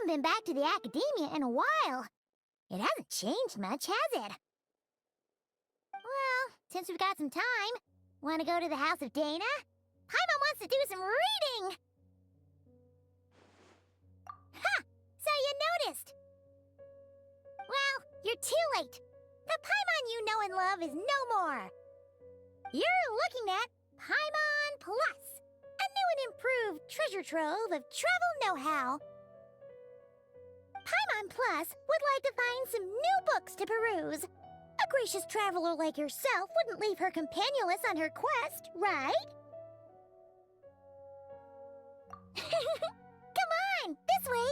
haven't been back to the academia in a while. It hasn't changed much, has it? Well, since we've got some time, want to go to the house of Dana? Paimon wants to do some reading! Ha! So you noticed! Well, you're too late. The Paimon you know and love is no more. You're looking at Paimon Plus, a new and improved treasure trove of travel know-how. Paimon Plus would like to find some new books to peruse. A gracious traveler like yourself wouldn't leave her companionless on her quest, right? Come on, this way!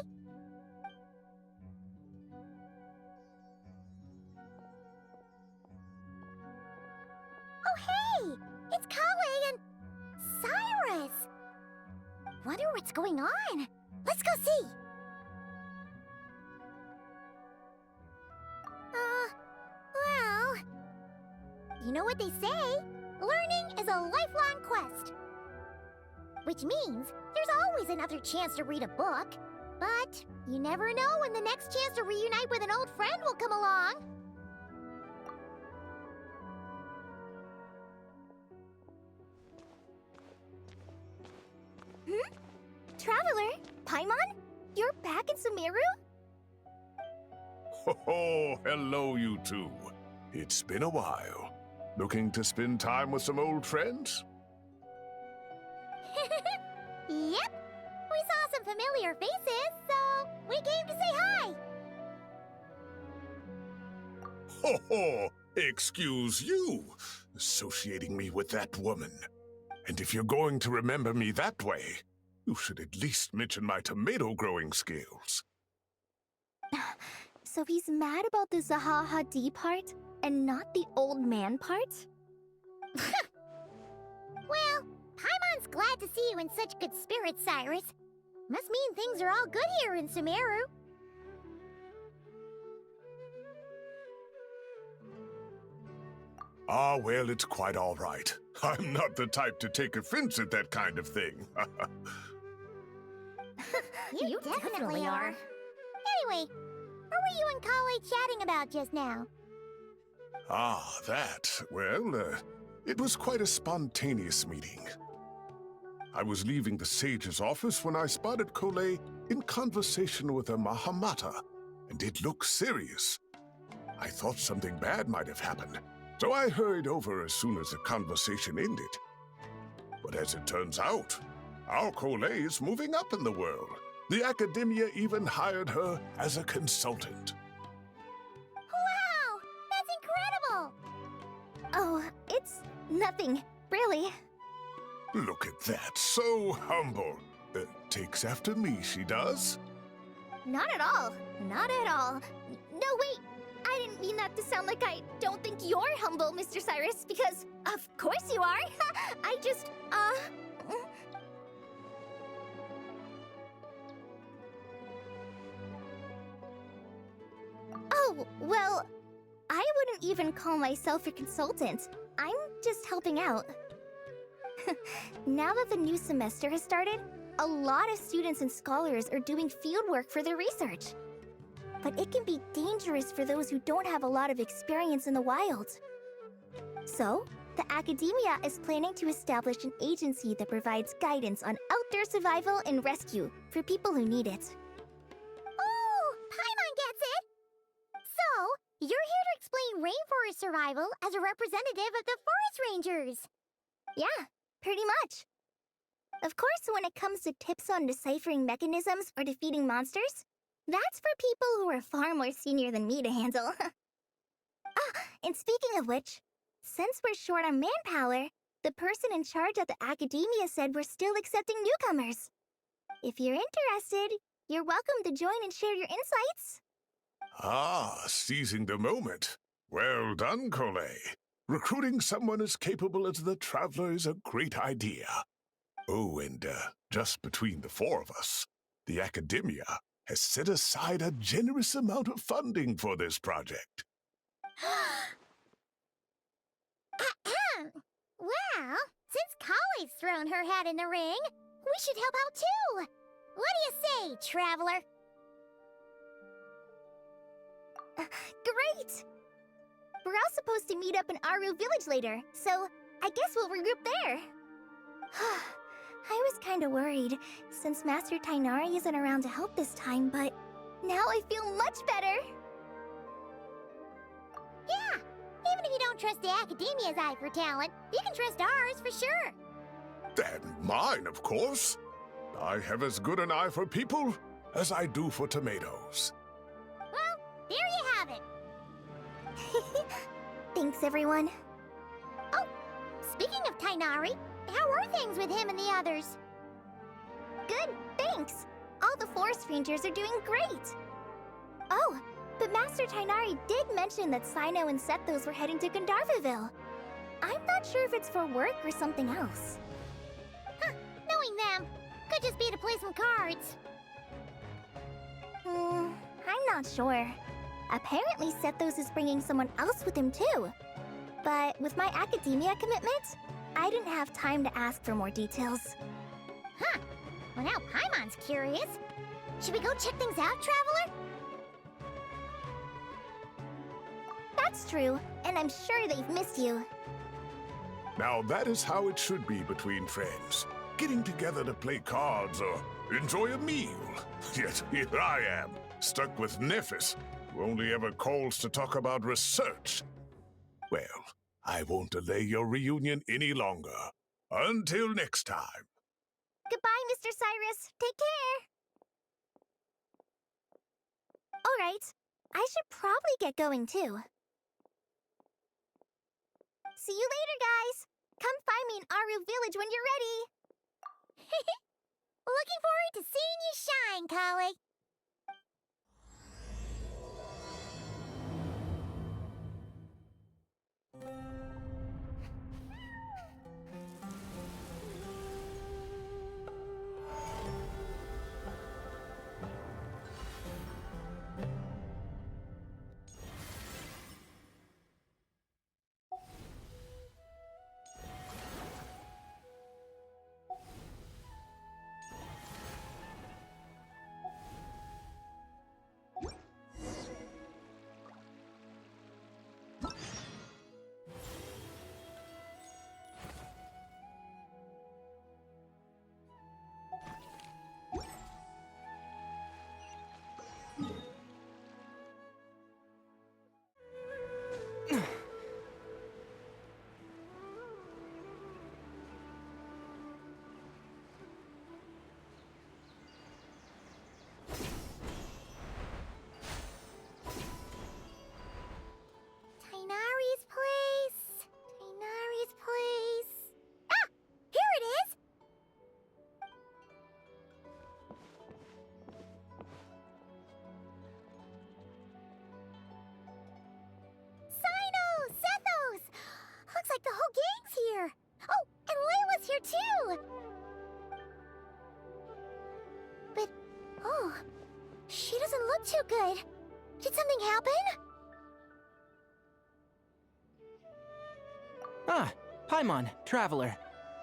Oh hey! It's Kale and Cyrus! Wonder what's going on. Let's go see! Well... You know what they say? Learning is a lifelong quest. Which means there's always another chance to read a book. But you never know when the next chance to reunite with an old friend will come along. Traveler, Paimon? You're back in Sumeru? Oh, hello, you two. It's been a while. Looking to spend time with some old friends? Yep. We saw some familiar faces, so we came to say hi. Ho ho! Excuse you, associating me with that woman. And if you're going to remember me that way, you should at least mention my tomato growing skills. So he's mad about the Zaha Hadid part and not the old man part? Well, Paimon's glad to see you in such good spirits, Cyrus. Must mean things are all good here in Sumeru. Ah, well, it's quite all right. I'm not the type to take offense at that kind of thing. You definitely are. Anyway, what were you and Kale chatting about just now? Ah, that. Well, it was quite a spontaneous meeting. I was leaving the sage's office when I spotted Kole in conversation with a Mahamata, and it looked serious. I thought something bad might have happened, so I hurried over as soon as the conversation ended. But as it turns out, our Kole is moving up in the world. The academia even hired her as a consultant. Wow! That's incredible! Oh, it's nothing, really. Look at that, so humble. Takes after me, she does. Not at all. Not at all. No, wait. I didn't mean that to sound like I don't think you're humble, Mr. Cyrus, because of course you are. I just, Oh, well, I wouldn't even call myself a consultant. I'm just helping out. Now that the new semester has started, a lot of students and scholars are doing fieldwork for their research. But it can be dangerous for those who don't have a lot of experience in the wild. So, the academia is planning to establish an agency that provides guidance on outdoor survival and rescue for people who need it. Oh, Paimon gets it! So, you're here to explain rainforest survival as a representative of the forest rangers. Yeah, pretty much. Of course, when it comes to tips on deciphering mechanisms or defeating monsters, that's for people who are far more senior than me to handle. And speaking of which, since we're short on manpower, the person in charge at the academia said we're still accepting newcomers. If you're interested, you're welcome to join and share your insights. Ah, seizing the moment. Well done, Kole. Recruiting someone as capable as the Traveler is a great idea. Oh, and just between the four of us, the academia has set aside a generous amount of funding for this project. Well, since Kale's thrown her hat in the ring, we should help out too. What do you say, Traveler? Great! We're all supposed to meet up in Aru Village later, so I guess we'll regroup there. I was kinda worried, since Master Tainari isn't around to help this time, but now I feel much better! Yeah! Even if you don't trust the Academia's eye for talent, you can trust ours for sure! And mine, of course. I have as good an eye for people as I do for tomatoes. Well, there you have it! Thanks, everyone. Oh, speaking of Tainari, how are things with him and the others? Good, thanks. All the forest rangers are doing great. Oh, but Master Tainari did mention that Sino and Sethos were heading to Gandharvaville. I'm not sure if it's for work or something else. Huh, knowing them, could just be to play some cards. I'm not sure. Apparently Sethos is bringing someone else with him too. But with my academia commitment, I didn't have time to ask for more details. Huh, well now Paimon's curious. Should we go check things out, Traveler? That's true, and I'm sure they've missed you. Now that is how it should be between friends. Getting together to play cards or enjoy a meal. Yet here I am, stuck with Nephis, who only ever calls to talk about research. Well, I won't delay your reunion any longer. Until next time. Goodbye, Mr. Cyrus. Take care. All right. I should probably get going, too. See you later, guys. Come find me in Aru Village when you're ready. Looking forward to seeing you shine, Kali. Tainari's place. Tainari's place. Ah! Here it is! Sino! Sethos! Looks like the whole gang's here. Oh, and Layla's here too! But, oh, she doesn't look too good. Did something happen? Ah, Paimon, Traveler.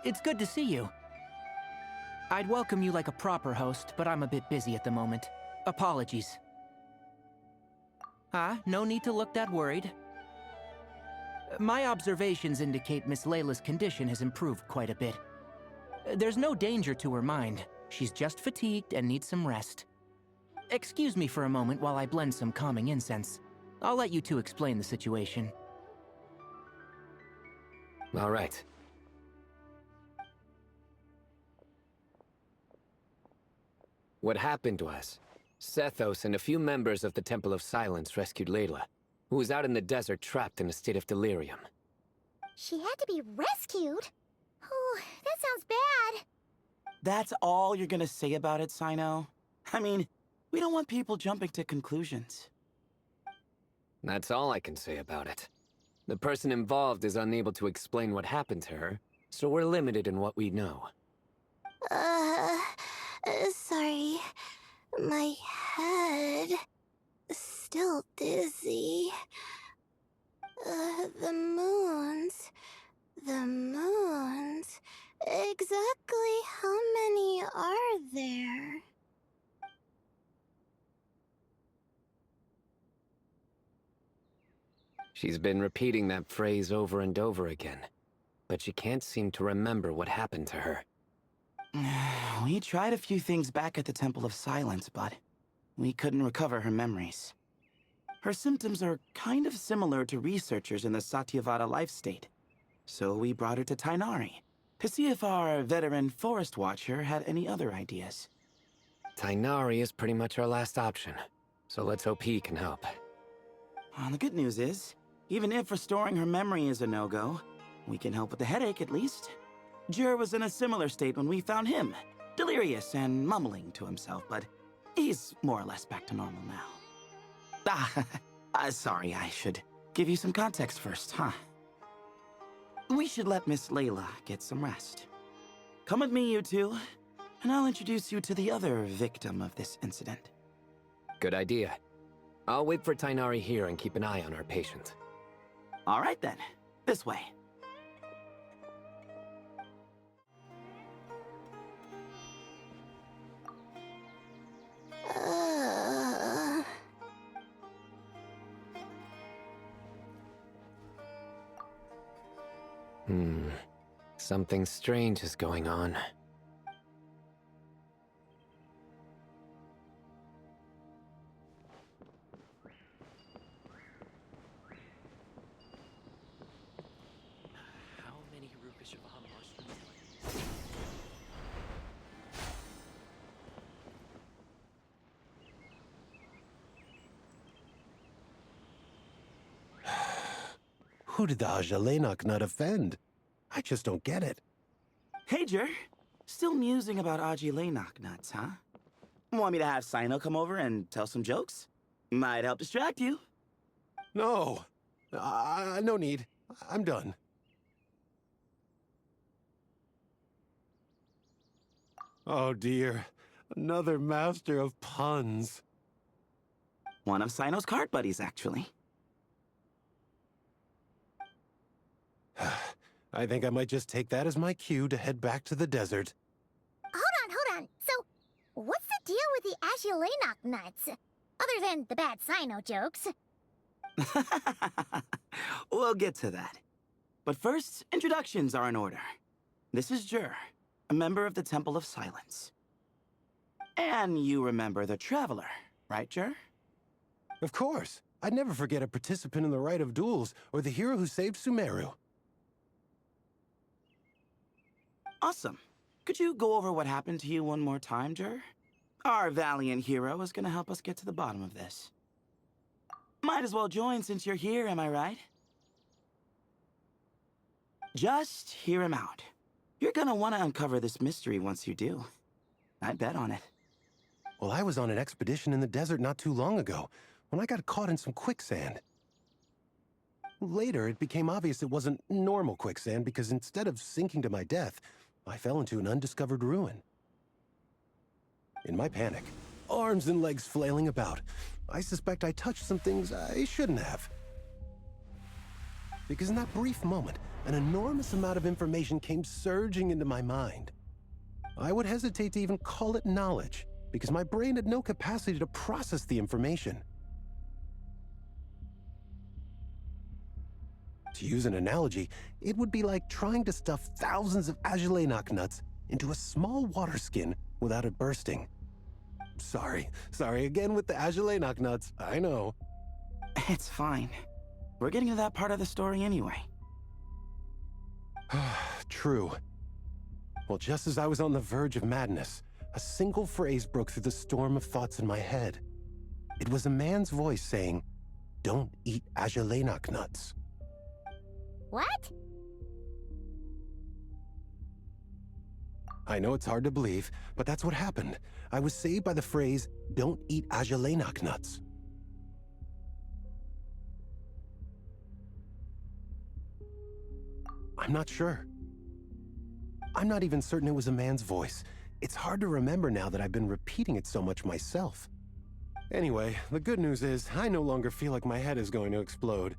It's good to see you. I'd welcome you like a proper host, but I'm a bit busy at the moment. Apologies. No need to look that worried. My observations indicate Miss Layla's condition has improved quite a bit. There's no danger to her mind. She's just fatigued and needs some rest. Excuse me for a moment while I blend some calming incense. I'll let you two explain the situation. All right. What happened was, Sethos and a few members of the Temple of Silence rescued Layla, who was out in the desert trapped in a state of delirium. She had to be rescued? Oh, that sounds bad. That's all you're gonna say about it, Sino? I mean, we don't want people jumping to conclusions. That's all I can say about it. The person involved is unable to explain what happened to her, so we're limited in what we know. Sorry. My head... still dizzy. The moons... Exactly how many are there? 3 She's been repeating that phrase over and over again, but she can't seem to remember what happened to her. We tried a few things back at the Temple of Silence, but we couldn't recover her memories. Her symptoms are kind of similar to researchers in the Satyavada life state, so we brought her to Tainari to see if our veteran forest watcher had any other ideas. Tainari is pretty much our last option, so let's hope he can help. The good news is, even if restoring her memory is a no-go, we can help with the headache at least. Jur was in a similar state when we found him, delirious and mumbling to himself, but he's more or less back to normal now. Sorry, I should give you some context first, huh? We should let Miss Layla get some rest. Come with me, you two, and I'll introduce you to the other victim of this incident. Good idea. I'll wait for Tainari here and keep an eye on our patient. All right then, this way. Something strange is going on. How many Rukashavaha mushrooms? Who did the Ajalenok nut offend? I just don't get it. Hey, Jur. Still musing about Aji Lainok nuts, huh? Want me to have Sino come over and tell some jokes? Might help distract you. No. No need. I'm done. Oh dear. Another master of puns. One of Sino's card buddies, actually. I think I might just take that as my cue to head back to the desert. Hold on. So, what's the deal with the Ashulanok nuts? Other than the bad Sino jokes. We'll get to that. But first, introductions are in order. This is Jur, a member of the Temple of Silence. And you remember the Traveler, right, Jur? Of course. I'd never forget a participant in the Rite of Duels or the hero who saved Sumeru. Awesome. Could you go over what happened to you one more time, Jur? Our valiant hero is gonna help us get to the bottom of this. Might as well join since you're here, am I right? Just hear him out. You're gonna want to uncover this mystery once you do. I'd bet on it. Well, I was on an expedition in the desert not too long ago, when I got caught in some quicksand. Later, it became obvious it wasn't normal quicksand because instead of sinking to my death, I fell into an undiscovered ruin. In my panic, arms and legs flailing about, I suspect I touched some things I shouldn't have. Because in that brief moment, an enormous amount of information came surging into my mind. I would hesitate to even call it knowledge, because my brain had no capacity to process the information. To use an analogy, it would be like trying to stuff thousands of Ajalenok nuts into a small water skin without it bursting. Sorry again with the Ajalenok nuts, I know. It's fine. We're getting to that part of the story anyway. True. Well, just as I was on the verge of madness, a single phrase broke through the storm of thoughts in my head. It was a man's voice saying, "Don't eat Ajalenok nuts." What? I know it's hard to believe, but that's what happened. I was saved by the phrase, "Don't eat Ajalenok nuts." I'm not sure. I'm not even certain it was a man's voice. It's hard to remember now that I've been repeating it so much myself. Anyway, the good news is I no longer feel like my head is going to explode.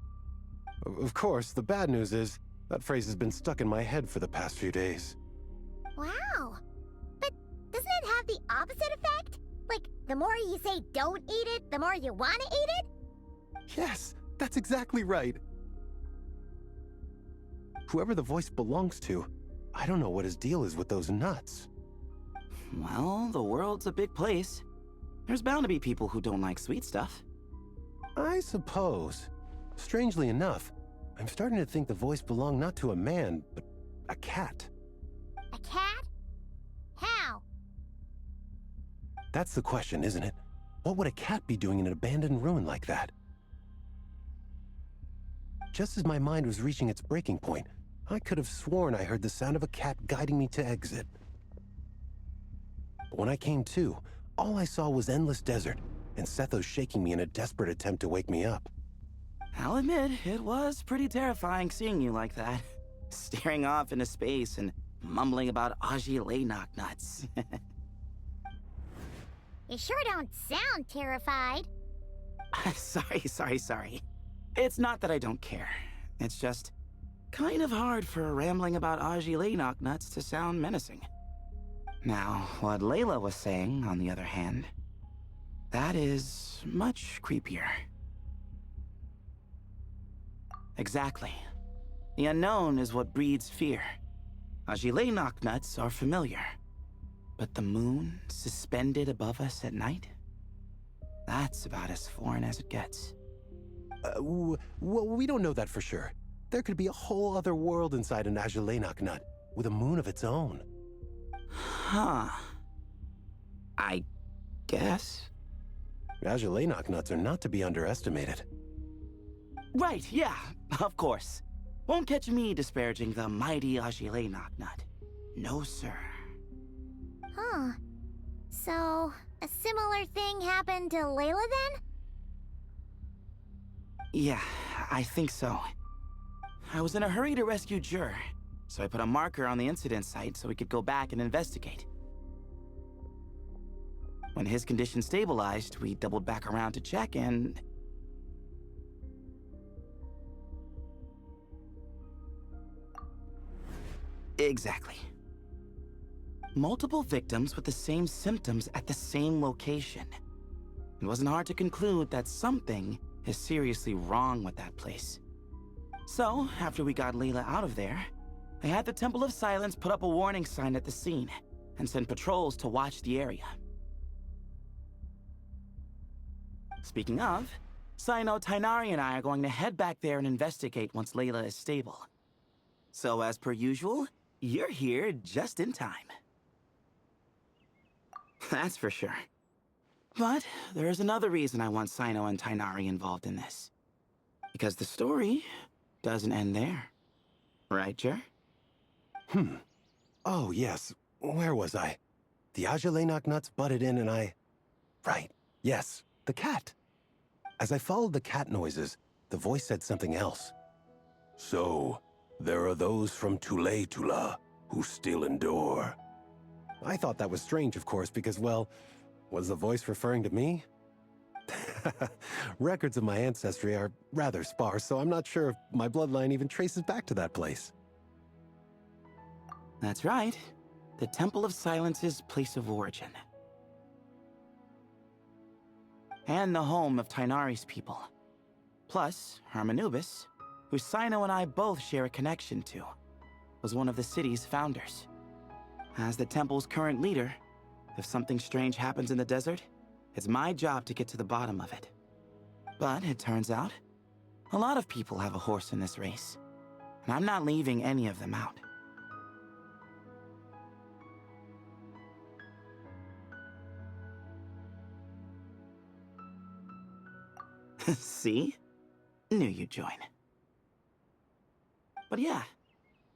Of course, the bad news is that phrase has been stuck in my head for the past few days. Wow. But doesn't it have the opposite effect? Like, the more you say don't eat it, the more you want to eat it? Yes, that's exactly right. Whoever the voice belongs to, I don't know what his deal is with those nuts. Well, the world's a big place. There's bound to be people who don't like sweet stuff. I suppose. Strangely enough, I'm starting to think the voice belonged not to a man, but a cat. A cat? How? That's the question, isn't it? What would a cat be doing in an abandoned ruin like that? Just as my mind was reaching its breaking point, I could have sworn I heard the sound of a cat guiding me to exit. But when I came to, all I saw was endless desert, and Sethos shaking me in a desperate attempt to wake me up. I'll admit, it was pretty terrifying seeing you like that. Staring off into space and mumbling about Aji knock nuts. You sure don't sound terrified. Sorry. It's not that I don't care. It's just kind of hard for rambling about Aji knock nuts to sound menacing. Now, what Layla was saying, on the other hand, that is much creepier. Exactly. The unknown is what breeds fear. Aji knock nuts are familiar. But the moon, suspended above us at night? That's about as foreign as it gets. Well, we don't know that for sure. There could be a whole other world inside an Ajalenok nut, with a moon of its own. Huh. I guess. Ajalenok nuts are not to be underestimated. Right, yeah, of course. Won't catch me disparaging the mighty Ajilenok nut. No, sir. Huh. So, a similar thing happened to Layla then? Yeah, I think so. I was in a hurry to rescue Jur, so I put a marker on the incident site so we could go back and investigate. When his condition stabilized, we doubled back around to check and... Exactly. Multiple victims with the same symptoms at the same location. It wasn't hard to conclude that something is seriously wrong with that place. So, after we got Layla out of there, I had the Temple of Silence put up a warning sign at the scene and send patrols to watch the area. Speaking of, Sino, Tainari, and I are going to head back there and investigate once Layla is stable. So, as per usual, you're here just in time. That's for sure. But there's another reason I want Sino and Tainari involved in this. Because the story doesn't end there. Right, Jer? Oh, yes. Where was I? The Ajalenok nuts butted in and I... Right. Yes, the cat. As I followed the cat noises, the voice said something else. So, there are those from Tula who still endure. I thought that was strange, of course, because, well, was the voice referring to me? Records of my ancestry are rather sparse, so I'm not sure if my bloodline even traces back to that place. That's right. The Temple of Silence's place of origin. And the home of Tainari's people. Plus, Hermanubis, who Sino and I both share a connection to, was one of the city's founders. As the temple's current leader, if something strange happens in the desert, it's my job to get to the bottom of it. But it turns out, a lot of people have a horse in this race, and I'm not leaving any of them out. See? Knew you'd join. But yeah,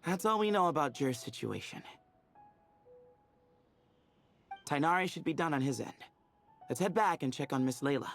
that's all we know about Jur's situation. Tainari should be done on his end. Let's head back and check on Miss Layla.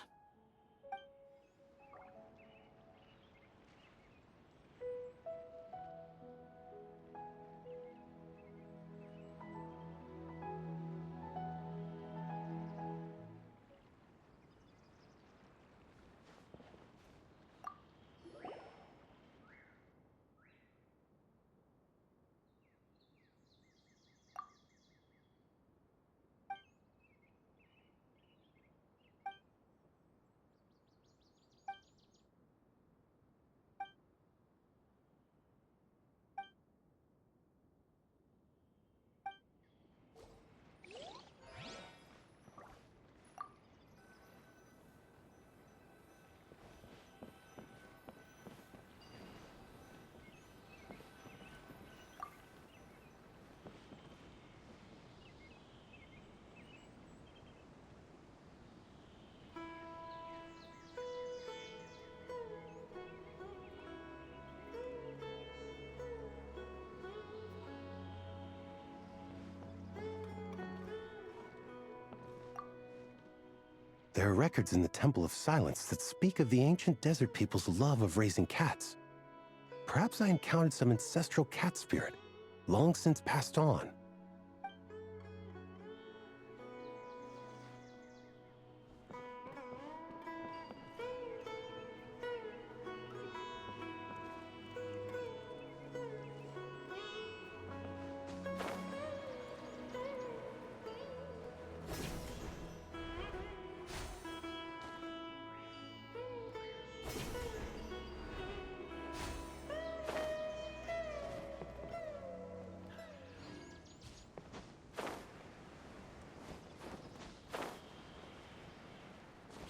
There are records in the Temple of Silence that speak of the ancient desert people's love of raising cats. Perhaps I encountered some ancestral cat spirit, long since passed on.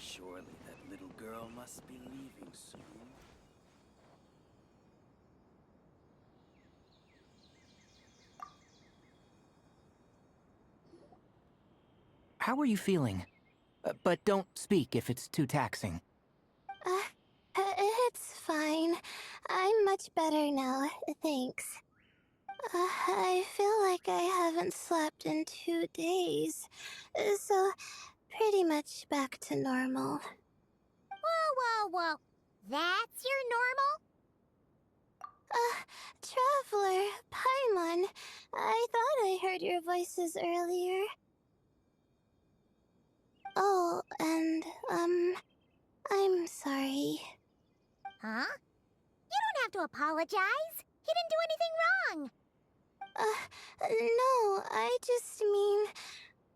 Surely that little girl must be leaving soon. How are you feeling? But don't speak if it's too taxing. It's fine. I'm much better now, thanks. I feel like I haven't slept in 2 days, so pretty much back to normal. Whoa. That's your normal? Traveler, Paimon, I thought I heard your voices earlier. Oh, and, I'm sorry. Huh? You don't have to apologize. He didn't do anything wrong. No, I just mean,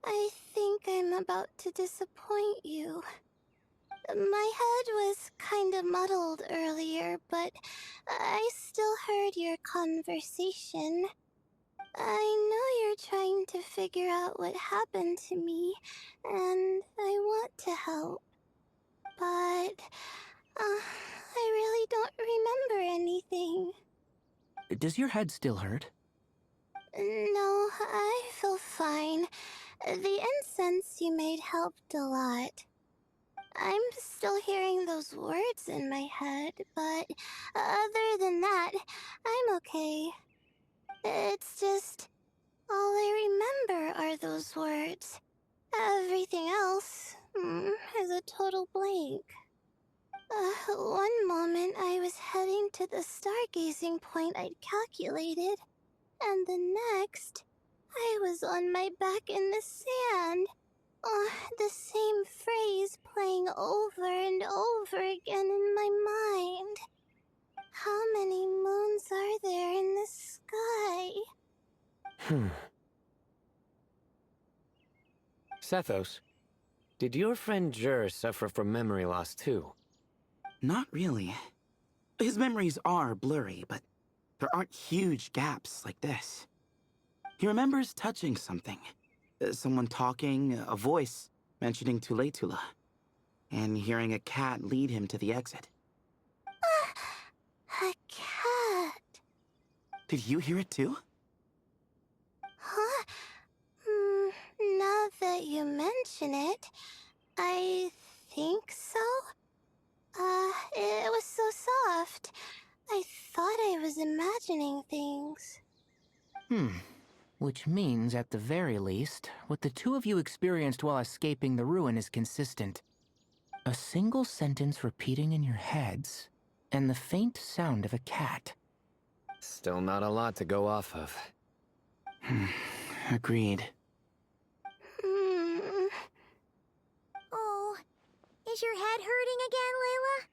I think I'm about to disappoint you. My head was kinda muddled earlier, but I still heard your conversation. I know you're trying to figure out what happened to me, and I want to help. But, I really don't remember anything. Does your head still hurt? No, I feel fine. The incense you made helped a lot. I'm still hearing those words in my head, but other than that, I'm okay. It's just, all I remember are those words. Everything else is a total blank. One moment I was heading to the stargazing point I'd calculated, and the next, I was on my back in the sand. The same phrase playing over and over again in my mind. How many moons are there in the sky? Sethos, did your friend Jur suffer from memory loss too? Not really. His memories are blurry, but there aren't huge gaps like this. He remembers touching something. Someone talking, a voice mentioning Tuletula, and hearing a cat lead him to the exit. A cat. Did you hear it too? Huh? Now that you mention it, I think so. It was so soft. I thought I was imagining things. Which means, at the very least, what the two of you experienced while escaping the ruin is consistent. A single sentence repeating in your heads, and the faint sound of a cat. Still not a lot to go off of. Agreed. Oh, is your head hurting again, Layla?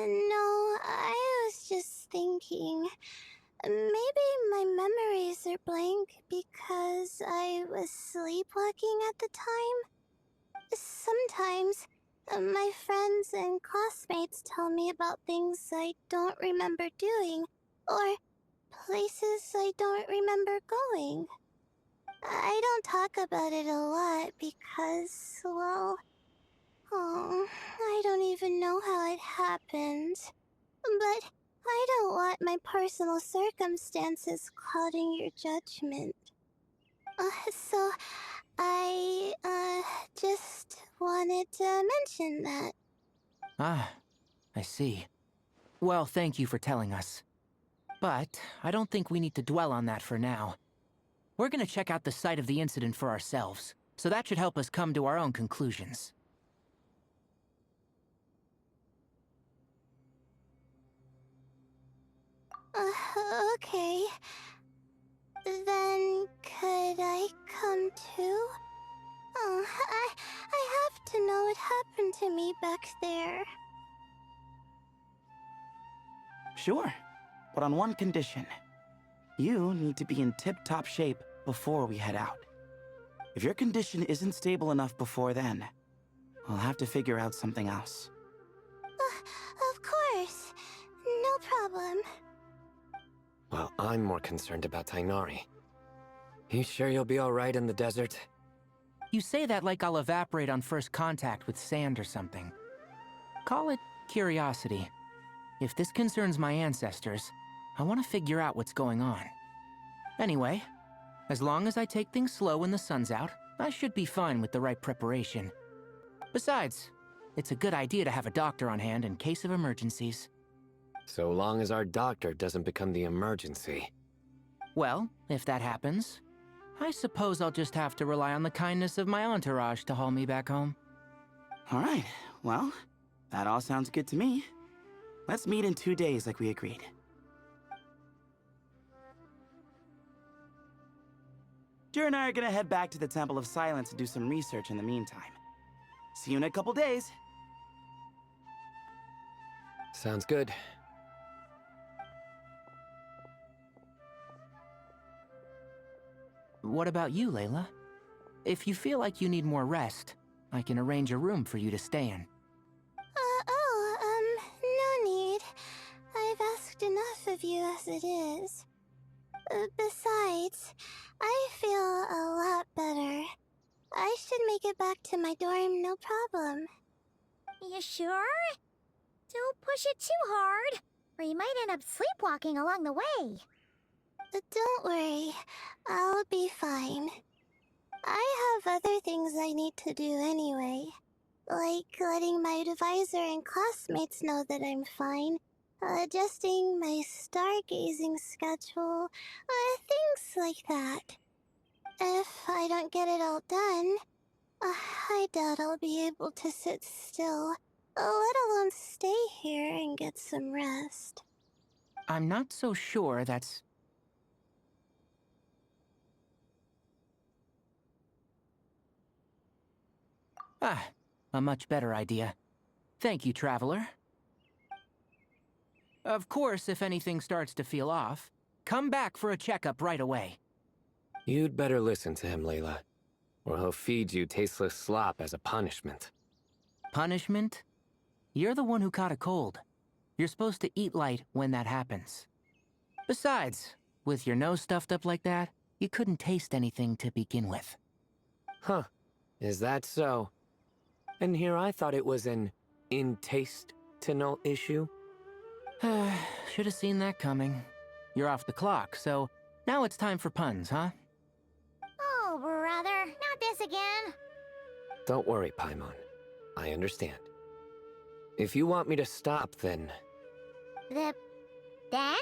No, I was just thinking. Maybe my memories are blank because I was sleepwalking at the time. Sometimes, my friends and classmates tell me about things I don't remember doing, or places I don't remember going. I don't talk about it a lot because, well, I don't even know how it happened. But I don't want my personal circumstances clouding your judgment. So I, just wanted to mention that. Ah, I see. Well, thank you for telling us. But I don't think we need to dwell on that for now. We're gonna check out the site of the incident for ourselves, so that should help us come to our own conclusions. Okay. Then could I come too? Oh, I have to know what happened to me back there. Sure, but on one condition. You need to be in tip-top shape before we head out. If your condition isn't stable enough before then, we'll have to figure out something else. Of course. No problem. Well, I'm more concerned about Tainari. You sure you'll be alright in the desert? You say that like I'll evaporate on first contact with sand or something. Call it curiosity. If this concerns my ancestors, I want to figure out what's going on. Anyway, as long as I take things slow when the sun's out, I should be fine with the right preparation. Besides, it's a good idea to have a doctor on hand in case of emergencies. So long as our doctor doesn't become the emergency. Well, if that happens, I suppose I'll just have to rely on the kindness of my entourage to haul me back home. Alright, well, that all sounds good to me. Let's meet in 2 days like we agreed. Jer and I are gonna head back to the Temple of Silence and do some research in the meantime. See you in a couple days. Sounds good. What about you, Layla? If you feel like you need more rest, I can arrange a room for you to stay in. No need. I've asked enough of you as it is. Besides, I feel a lot better. I should make it back to my dorm, no problem. You sure? Don't push it too hard, or you might end up sleepwalking along the way. Don't worry, I'll be fine. I have other things I need to do anyway. Like letting my advisor and classmates know that I'm fine, adjusting my stargazing schedule, things like that. If I don't get it all done, I doubt I'll be able to sit still, let alone stay here and get some rest. I'm not so sure that's... a much better idea. Thank you, Traveler. Of course, if anything starts to feel off, come back for a checkup right away. You'd better listen to him, Layla, or he'll feed you tasteless slop as a punishment. Punishment? You're the one who caught a cold. You're supposed to eat light when that happens. Besides, with your nose stuffed up like that, you couldn't taste anything to begin with. Huh. Is that so? And here I thought it was an intestinal issue. Should have seen that coming. You're off the clock, so now it's time for puns, huh? Oh, brother, not this again. Don't worry, Paimon. I understand. If you want me to stop, then Then?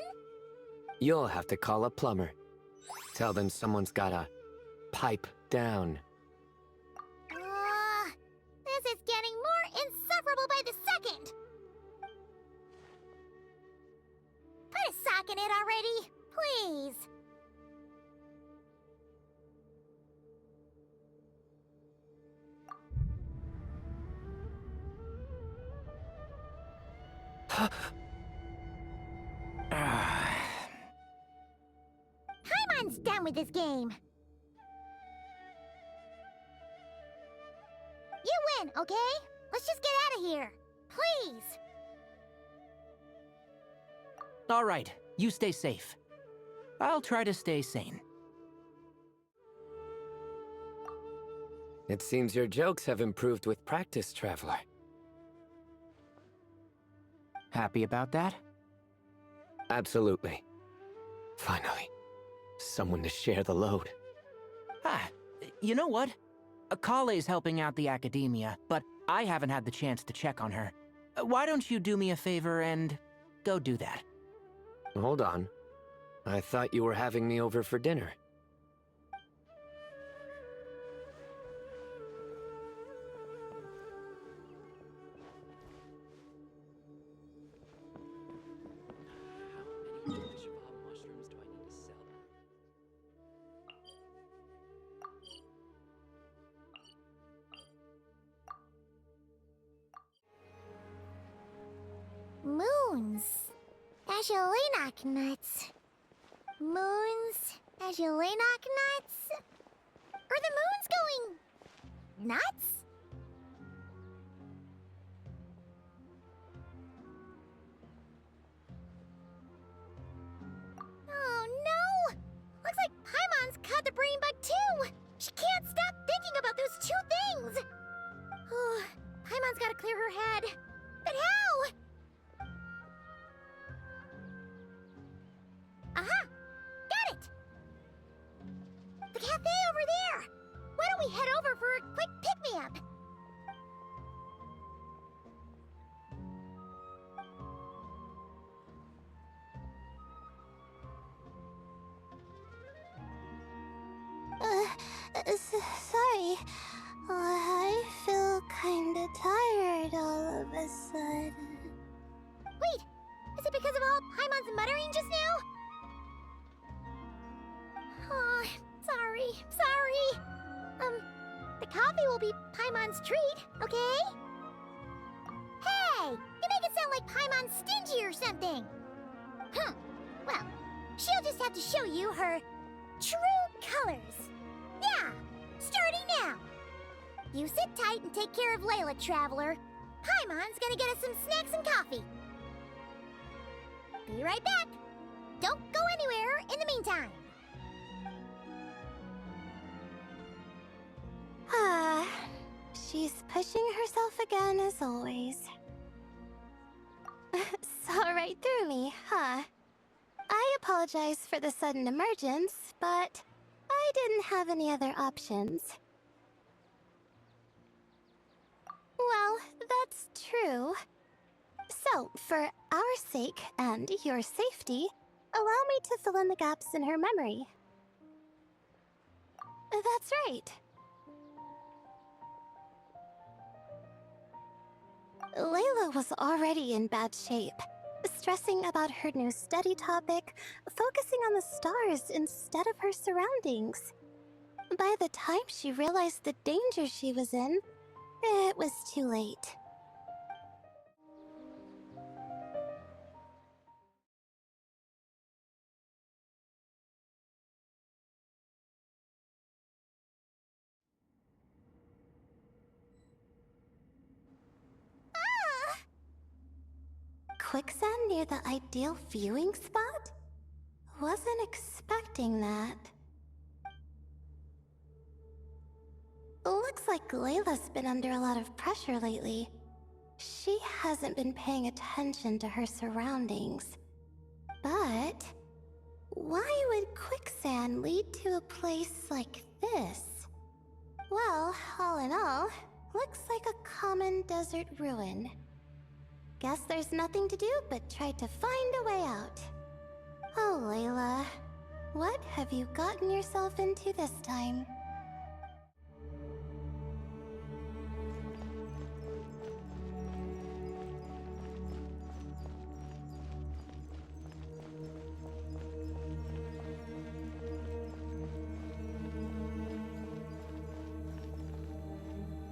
you'll have to call a plumber. Tell them someone's gotta pipe down. This is getting more insufferable by the second. Put a sock in it already, please. Paimon's done with this game. You win, okay? Let's just get out of here. Please. All right, you stay safe. I'll try to stay sane. It seems your jokes have improved with practice, Traveler. Happy about that? Absolutely. Finally, someone to share the load. You know what? Kale's helping out the academia, but I haven't had the chance to check on her. Why don't you do me a favor and go do that? Hold on. I thought you were having me over for dinner. as you lay knock nuts. Moons as you lay knock nuts. Are the moons going nuts? Oh no! Looks like Paimon's caught the brain bug too! She can't stop thinking about those two things! Oh, Paimon's gotta clear her head. But how? Aha! Got it! The cafe over there! Why don't we head over for a quick pick-me-up? Sorry. I feel kinda tired all of a sudden. Wait! Is it because of all Paimon's muttering just now? Oh, sorry. The coffee will be Paimon's treat, okay? Hey! You make it sound like Paimon's stingy or something! Well, she'll just have to show you her true colors. Yeah! Starting now! You sit tight and take care of Layla, Traveler. Paimon's gonna get us some snacks and coffee. Be right back. Don't go anywhere in the meantime. She's pushing herself again as always. Saw right through me, huh? I apologize for the sudden emergence, but I didn't have any other options. Well, that's true. So, for our sake and your safety, allow me to fill in the gaps in her memory. That's right. Layla was already in bad shape, stressing about her new study topic, focusing on the stars instead of her surroundings. By the time she realized the danger she was in, it was too late. Quicksand near the ideal viewing spot? Wasn't expecting that. Looks like Layla's been under a lot of pressure lately. She hasn't been paying attention to her surroundings. But why would quicksand lead to a place like this? Well, all in all, looks like a common desert ruin. Guess there's nothing to do but try to find a way out. Oh, Layla, what have you gotten yourself into this time?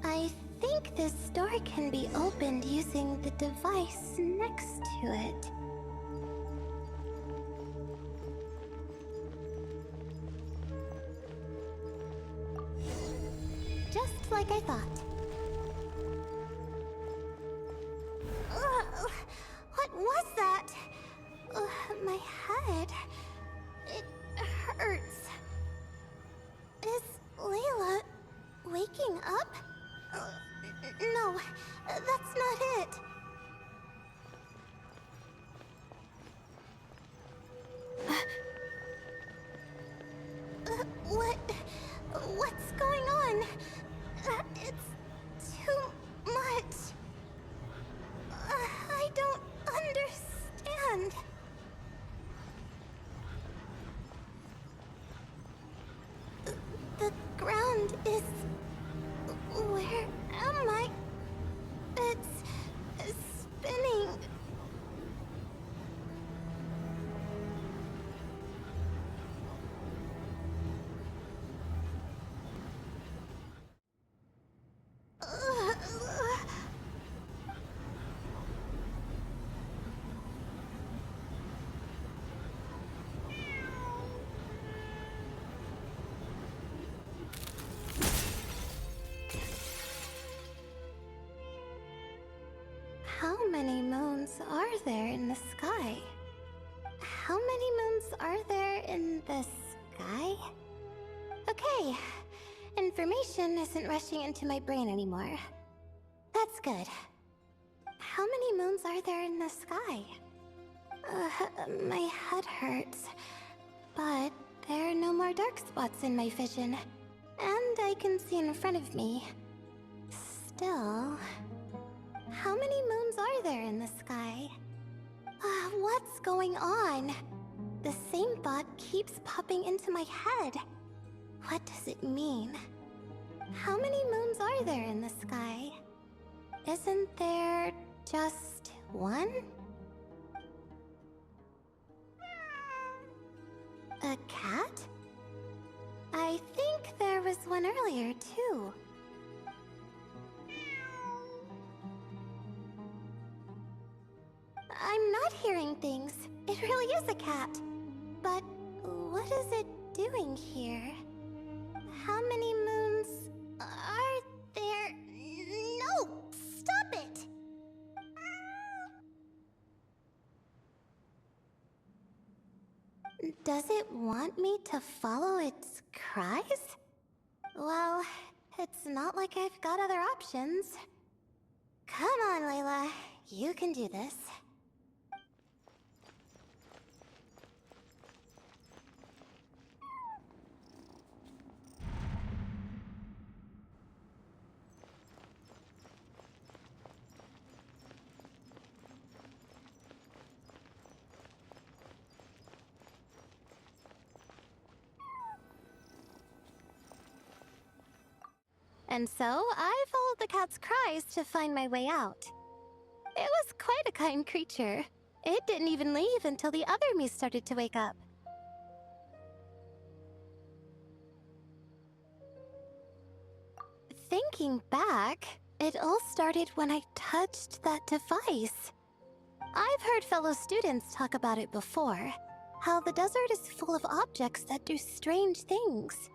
I think this door can be opened using the device next to it. Just like I thought. What was that? My head. It hurts. Is Layla waking up? No, that's not it. What's going on? It's too much. I don't understand. The ground is... Where am I? It's spinning. moons are there in the sky? How many moons are there in the sky? Okay, information isn't rushing into my brain anymore. That's good. How many moons are there in the sky? My head hurts, but there are no more dark spots in my vision, and I can see in front of me. Still, how many moons are there in the sky? What's going on? The same thought keeps popping into my head. What does it mean? How many moons are there in the sky? Isn't there just one? A cat? I think there was one earlier, too. I'm not hearing things. It really is a cat. But what is it doing here? How many moons are there? No! Stop it! Does it want me to follow its cries? Well, it's not like I've got other options. Come on, Layla. You can do this. And so, I followed the cat's cries to find my way out. It was quite a kind creature. It didn't even leave until the other me started to wake up. Thinking back, it all started when I touched that device. I've heard fellow students talk about it before, how the desert is full of objects that do strange things.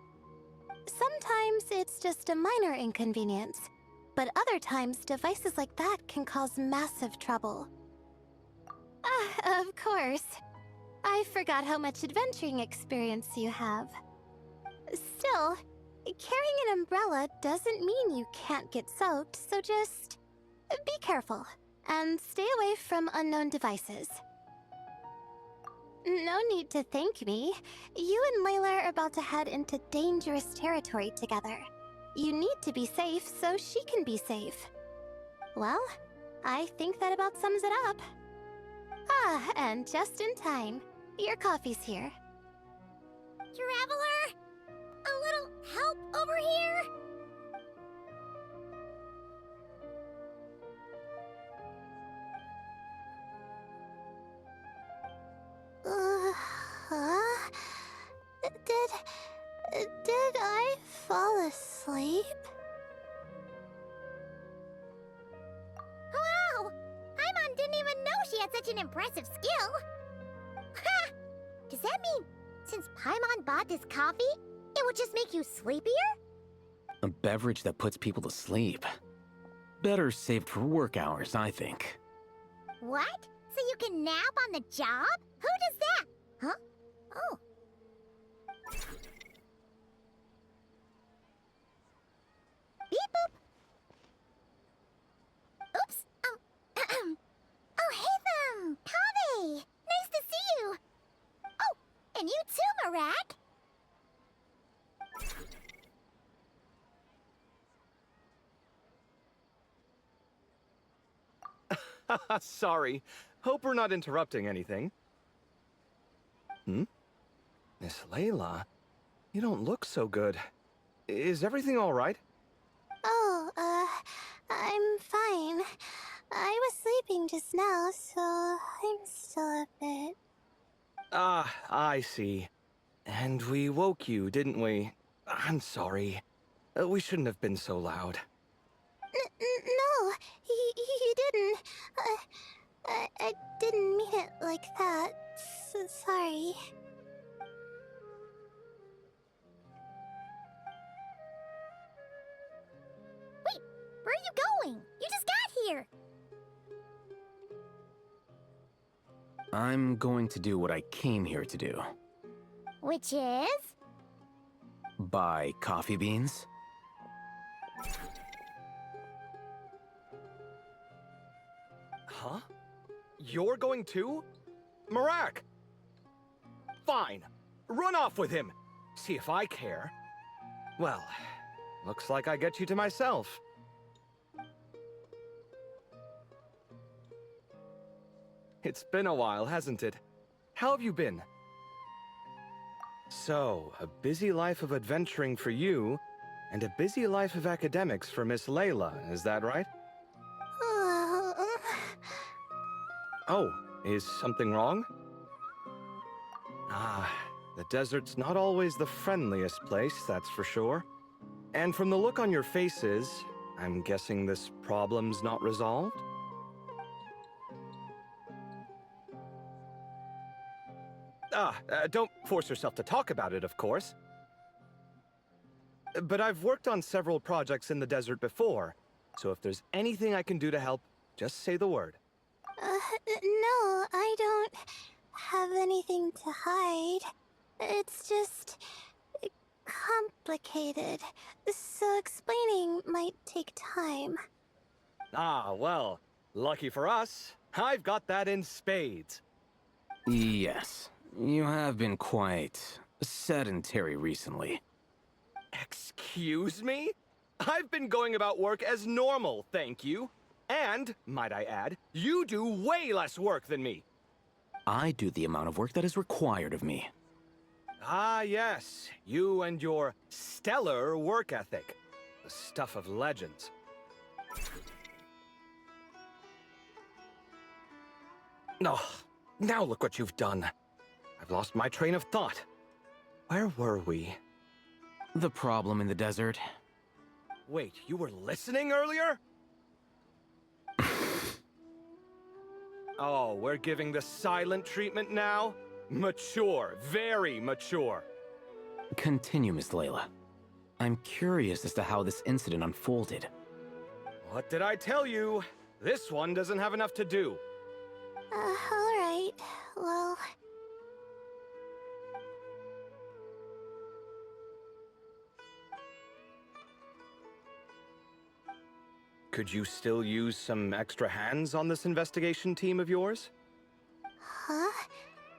Sometimes it's just a minor inconvenience, but other times devices like that can cause massive trouble. Of course. I forgot how much adventuring experience you have. Still, carrying an umbrella doesn't mean you can't get soaked, so just be careful and stay away from unknown devices. No need to thank me. You and Layla are about to head into dangerous territory together. You need to be safe so she can be safe. Well, I think that about sums it up. And just in time. Your coffee's here. Traveler! A little help over here? Did I fall asleep? Wow! Paimon didn't even know she had such an impressive skill! Ha! Does that mean since Paimon bought this coffee, it would just make you sleepier? A beverage that puts people to sleep. Better saved for work hours, I think. What? So you can nap on the job? Who does that? Huh? Oh. Beep boop. Oops. Oh, hey them! Kave! Nice to see you! Oh, and you too, Marak! Sorry. Hope we're not interrupting anything. Miss Layla, you don't look so good. Is everything all right? Oh, I'm fine. I was sleeping just now, so I'm still a bit... Ah, I see. And we woke you, didn't we? I'm sorry. We shouldn't have been so loud. No, you didn't. I didn't mean it like that. Sorry. Wait, where are you going? You just got here! I'm going to do what I came here to do. Which is? Buy coffee beans? Huh? You're going too? Marak! Fine. Run off with him. See if I care. Well, looks like I get you to myself. It's been a while, hasn't it? How have you been? So, a busy life of adventuring for you, and a busy life of academics for Miss Layla, is that right? Oh, is something wrong? Ah, the desert's not always the friendliest place, that's for sure. And from the look on your faces, I'm guessing this problem's not resolved? Don't force yourself to talk about it, of course. But I've worked on several projects in the desert before, so if there's anything I can do to help, just say the word. No, I don't have anything to hide. It's just complicated, so explaining might take time. Ah, well, lucky for us, I've got that in spades. Yes, you have been quite sedentary recently. Excuse me? I've been going about work as normal, thank you. And, might I add, you do way less work than me. I do the amount of work that is required of me. Ah, yes. You and your stellar work ethic. The stuff of legends. Oh, now look what you've done. I've lost my train of thought. Where were we? The problem in the desert. Wait, you were listening earlier? Oh, we're giving the silent treatment now? Mature, very mature. Continue, Miss Layla. I'm curious as to how this incident unfolded. What did I tell you? This one doesn't have enough to do. Alright. Well... Could you still use some extra hands on this investigation team of yours? Huh?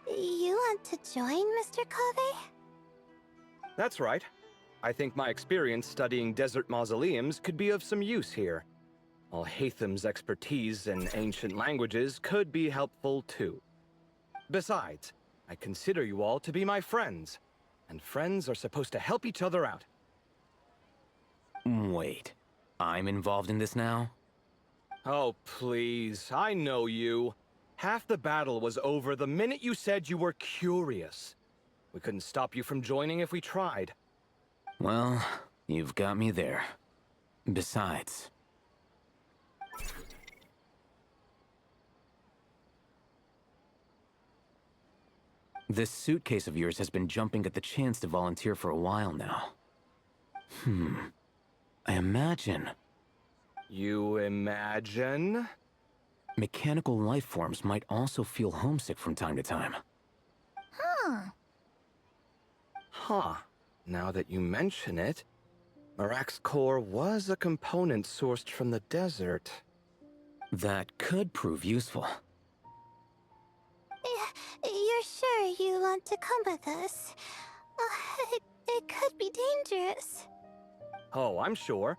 You want to join, Mr. Cave? That's right. I think my experience studying desert mausoleums could be of some use here. While Hatham's expertise in ancient languages could be helpful too. Besides, I consider you all to be my friends, and friends are supposed to help each other out. Wait, I'm involved in this now? Oh, please, I know you. Half the battle was over the minute you said you were curious. We couldn't stop you from joining if we tried. Well, you've got me there. Besides... this suitcase of yours has been jumping at the chance to volunteer for a while now. I imagine... You imagine? mechanical life forms might also feel homesick from time to time. Huh. Now that you mention it, Marak's core was a component sourced from the desert. That could prove useful. You're sure you want to come with us? It could be dangerous. Oh, I'm sure.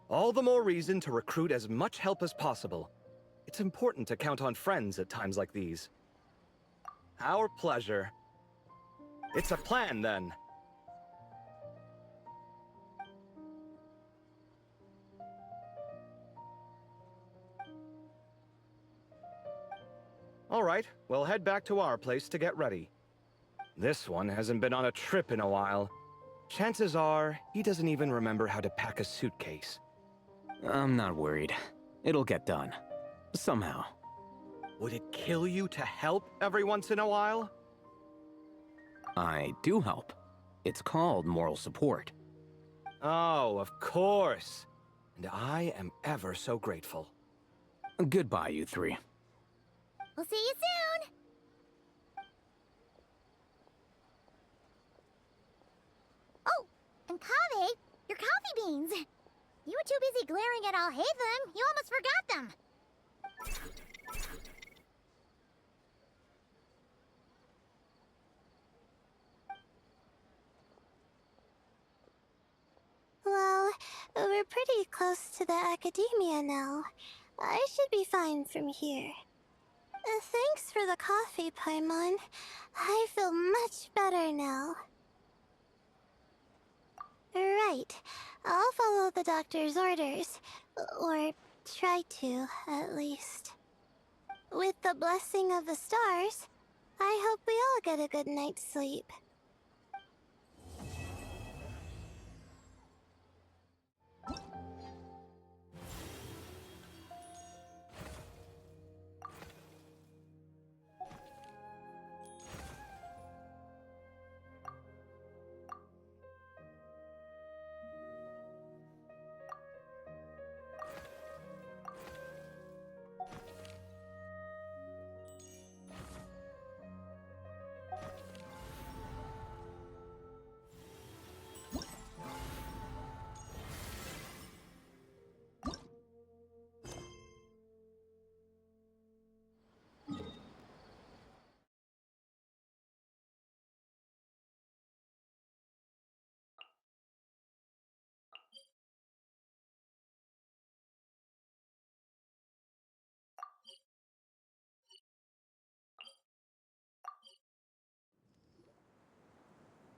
All the more reason to recruit as much help as possible. It's important to count on friends at times like these. Our pleasure. It's a plan, then. All right, we'll head back to our place to get ready. This one hasn't been on a trip in a while. Chances are, he doesn't even remember how to pack a suitcase. I'm not worried. It'll get done. Somehow. Would it kill you to help every once in a while? I do help. It's called moral support. Oh, of course. And I am ever so grateful. Goodbye, you three. We'll see you soon! And Kaveh, your coffee beans. You were too busy glaring at Alhaitham, you almost forgot them. Well, we're pretty close to the academia now. I should be fine from here. Thanks for the coffee, Paimon. I feel much better now. Right. I'll follow the doctor's orders. Or try to, at least. With the blessing of the stars, I hope we all get a good night's sleep.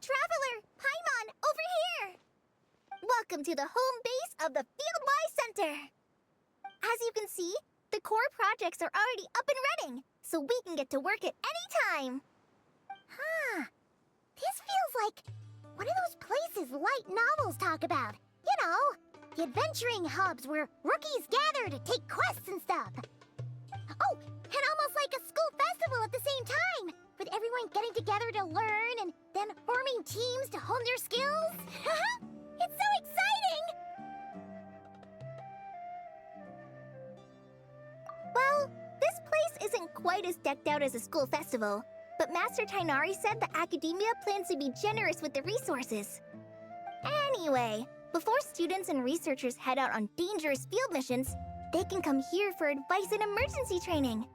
Traveler! Paimon, over here! Welcome to the home base of the Fieldwise Center! As you can see, the core projects are already up and running, so we can get to work at any time! Huh. This feels like one of those places light novels talk about. You know, the adventuring hubs where rookies gather to take quests and stuff. Oh, and almost like a school festival at the same time, with everyone getting together to learn and then forming teams to hone their skills. It's so exciting! Well, this place isn't quite as decked out as a school festival, but Master Tainari said the academia plans to be generous with the resources. Anyway, before students and researchers head out on dangerous field missions, they can come here for advice and emergency training.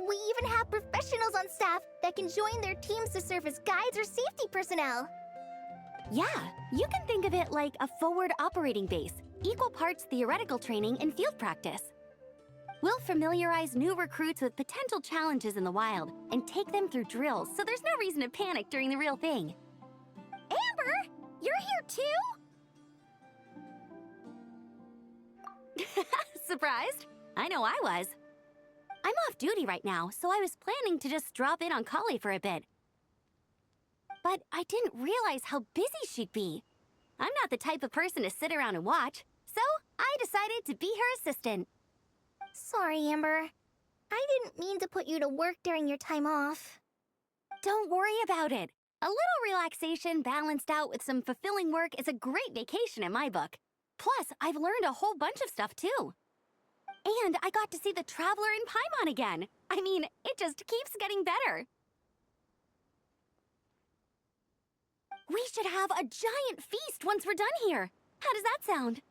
We even have professionals on staff that can join their teams to serve as guides or safety personnel. Yeah, you can think of it like a forward operating base, equal parts theoretical training and field practice. We'll familiarize new recruits with potential challenges in the wild and take them through drills so there's no reason to panic during the real thing. Amber, you're here too? Surprised? I know I was. I'm off duty right now, so I was planning to just drop in on Kali for a bit. But I didn't realize how busy she'd be. I'm not the type of person to sit around and watch, so I decided to be her assistant. Sorry, Amber. I didn't mean to put you to work during your time off. Don't worry about it. A little relaxation balanced out with some fulfilling work is a great vacation in my book. Plus, I've learned a whole bunch of stuff too. And I got to see the Traveler in Paimon again. I mean, it just keeps getting better. We should have a giant feast once we're done here. How does that sound?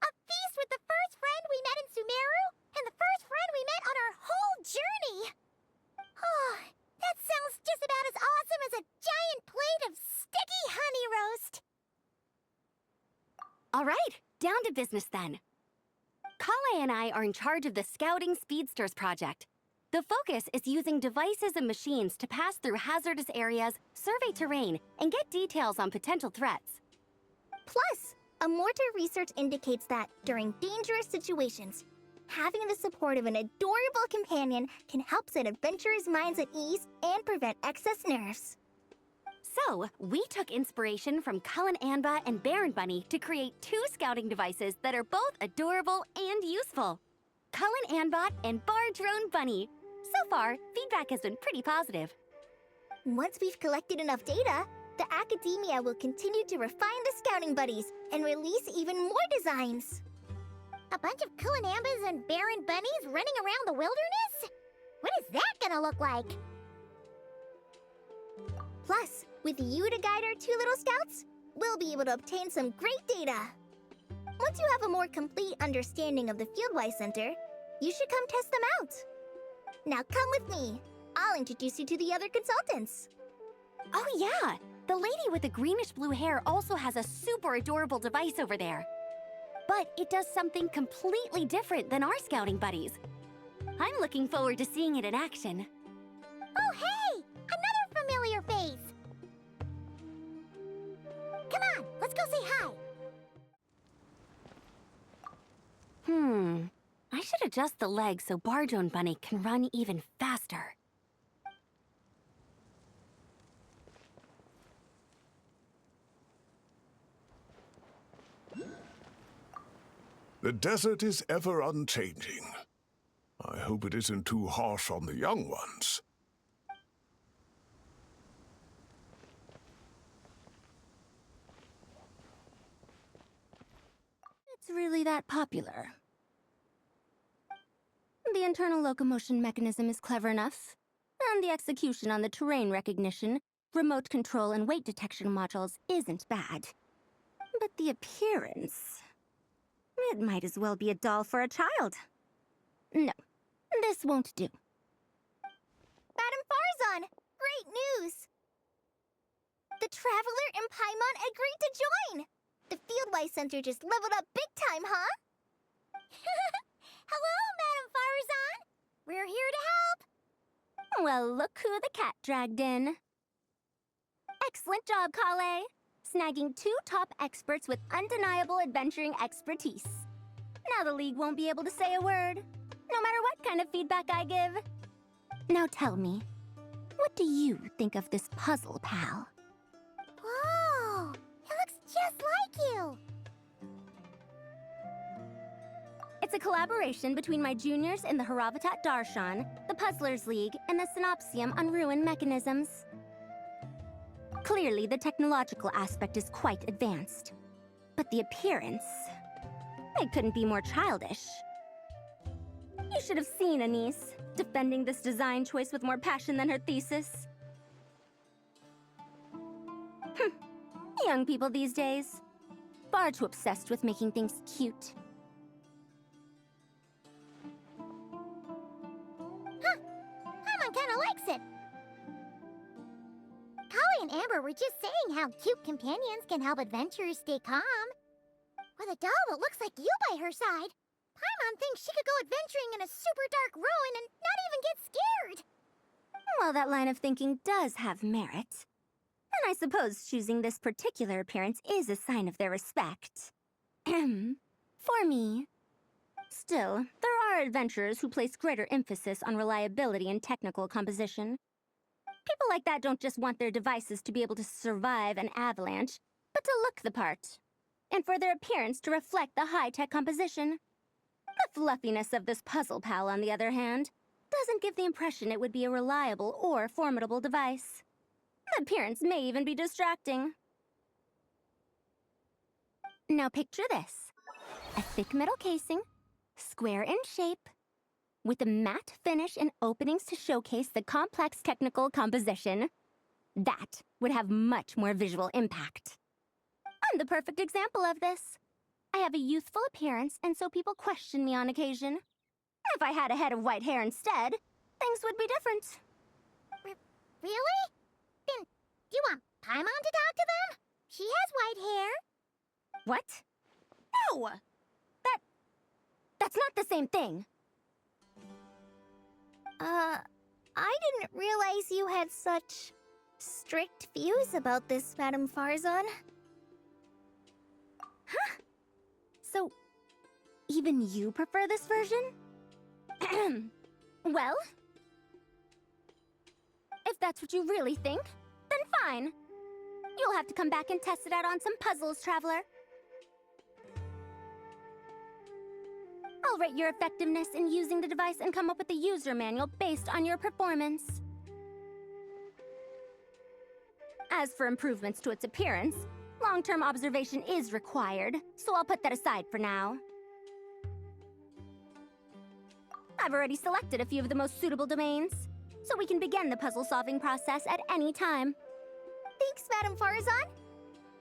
A feast with the first friend we met in Sumeru and the first friend we met on our whole journey. Oh, that sounds just about as awesome as a giant plate of sticky honey roast. All right, down to business then. Kale and I are in charge of the Scouting Speedsters project. The focus is using devices and machines to pass through hazardous areas, survey terrain, and get details on potential threats. Plus, Amorta research indicates that during dangerous situations, having the support of an adorable companion can help set adventurers' minds at ease and prevent excess nerves. So, we took inspiration from Cullen Anba and Baron Bunny to create 2 scouting devices that are both adorable and useful. Cullen Anbot and Bar Drone Bunny. So far, feedback has been pretty positive. Once we've collected enough data, the academia will continue to refine the scouting buddies and release even more designs. A bunch of Kulanambas and Baron Bunnies running around the wilderness? What is that gonna look like? Plus, With you to guide our two little scouts, we'll be able to obtain some great data. Once you have a more complete understanding of the Fieldwise Center, you should come test them out. Now come with me. I'll introduce you to the other consultants. Oh yeah! The lady with the greenish-blue hair also has a super adorable device over there. But it does something completely different than our scouting buddies. I'm looking forward to seeing it in action. Oh, hey! Another familiar face! Come on, let's go say hi! I should adjust the legs so Barjo Bunny can run even faster. The desert is ever unchanging. I hope it isn't too harsh on the young ones. It's really that popular. The internal locomotion mechanism is clever enough, and the execution on the terrain recognition, remote control, and weight detection modules isn't bad. But the appearance... it might as well be a doll for a child. No, this won't do. Madam Farzan, great news! The Traveler and Paimon agreed to join! The Fieldwise Center just leveled up big time, huh? Hello, Madam Farzan! We're here to help! Well, look who the cat dragged in. Excellent job, Kale. Snagging 2 top experts with undeniable adventuring expertise. Now the League won't be able to say a word, no matter what kind of feedback I give. Now tell me, what do you think of this puzzle, pal? Whoa! It looks just like you! It's a collaboration between my juniors in the Haravatat Darshan, the Puzzlers League, and the Synopsium on Ruin Mechanisms. Clearly, the technological aspect is quite advanced. But the appearance... it couldn't be more childish. You should have seen Anise, defending this design choice with more passion than her thesis. Young people these days. Far too obsessed with making things cute. Paimon kinda likes it. Kali and Amber were just saying how cute companions can help adventurers stay calm. With a doll that looks like you by her side, Paimon thinks she could go adventuring in a super dark ruin and not even get scared. Well, that line of thinking does have merit. And I suppose choosing this particular appearance is a sign of their respect. For me. Still, there are adventurers who place greater emphasis on reliability and technical composition. People like that don't just want their devices to be able to survive an avalanche, but to look the part. And for their appearance to reflect the high-tech composition. The fluffiness of this puzzle pal, on the other hand, doesn't give the impression it would be a reliable or formidable device. The appearance may even be distracting. Now picture this. A thick metal casing, square in shape, with a matte finish and openings to showcase the complex technical composition. That would have much more visual impact. I'm the perfect example of this. I have a youthful appearance, and so people question me on occasion. If I had a head of white hair instead, things would be different. Really? Then, do you want Paimon to talk to them? She has white hair. What? No! That's not the same thing. I didn't realize you had such strict views about this, Madam Farzan. Huh? So, even you prefer this version? Well, if that's what you really think, then fine. You'll have to come back and test it out on some puzzles, Traveler. I'll rate your effectiveness in using the device and come up with a user manual based on your performance. As for improvements to its appearance, long-term observation is required, so I'll put that aside for now. I've already selected a few of the most suitable domains, so we can begin the puzzle-solving process at any time. Thanks, Madame Farazan.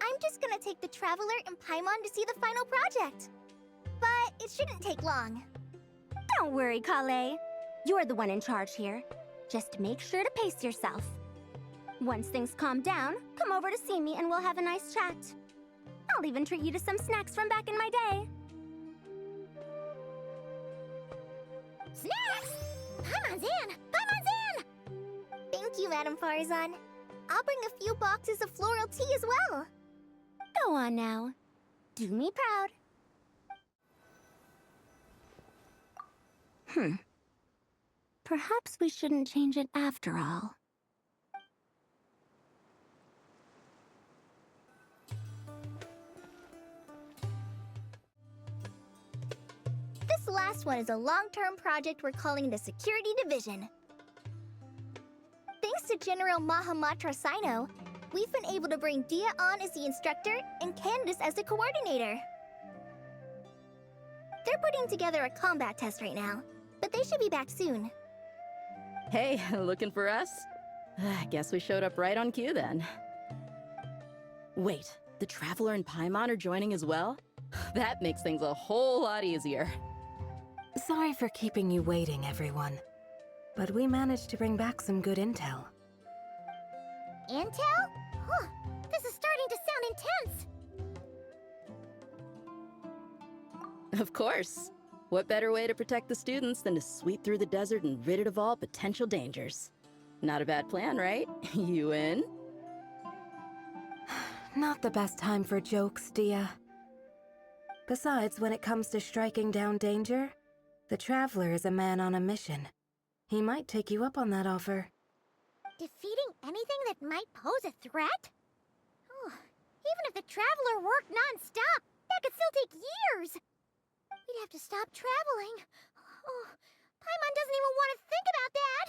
I'm just gonna take the Traveler and Paimon to see the final project. But it shouldn't take long. Don't worry, Kale. You're the one in charge here. Just make sure to pace yourself. Once things calm down, come over to see me and we'll have a nice chat. I'll even treat you to some snacks from back in my day. Snacks! Paimon's in! Paimon's in! Thank you, Madame Farazan. I'll bring a few boxes of floral tea as well. Go on now. Do me proud. Perhaps we shouldn't change it after all. This last one is a long-term project we're calling the Security Division. Thanks to General Mahamatra Sino, we've been able to bring Dia on as the instructor and Candace as the coordinator. They're putting together a combat test right now, but they should be back soon. Hey, looking for us? I guess we showed up right on cue then. Wait, the Traveler and Paimon are joining as well? That makes things a whole lot easier. Sorry for keeping you waiting, everyone. But we managed to bring back some good intel. Intel? Huh, this is starting to sound intense. Of course. What better way to protect the students than to sweep through the desert and rid it of all potential dangers? Not a bad plan, right? You in? Not the best time for jokes, Dia. Besides, when it comes to striking down danger, the Traveler is a man on a mission. He might take you up on that offer. Defeating anything that might pose a threat? Oh, even if the Traveler worked non-stop, that could still take years. We'd have to stop traveling. Oh, Paimon doesn't even want to think about that.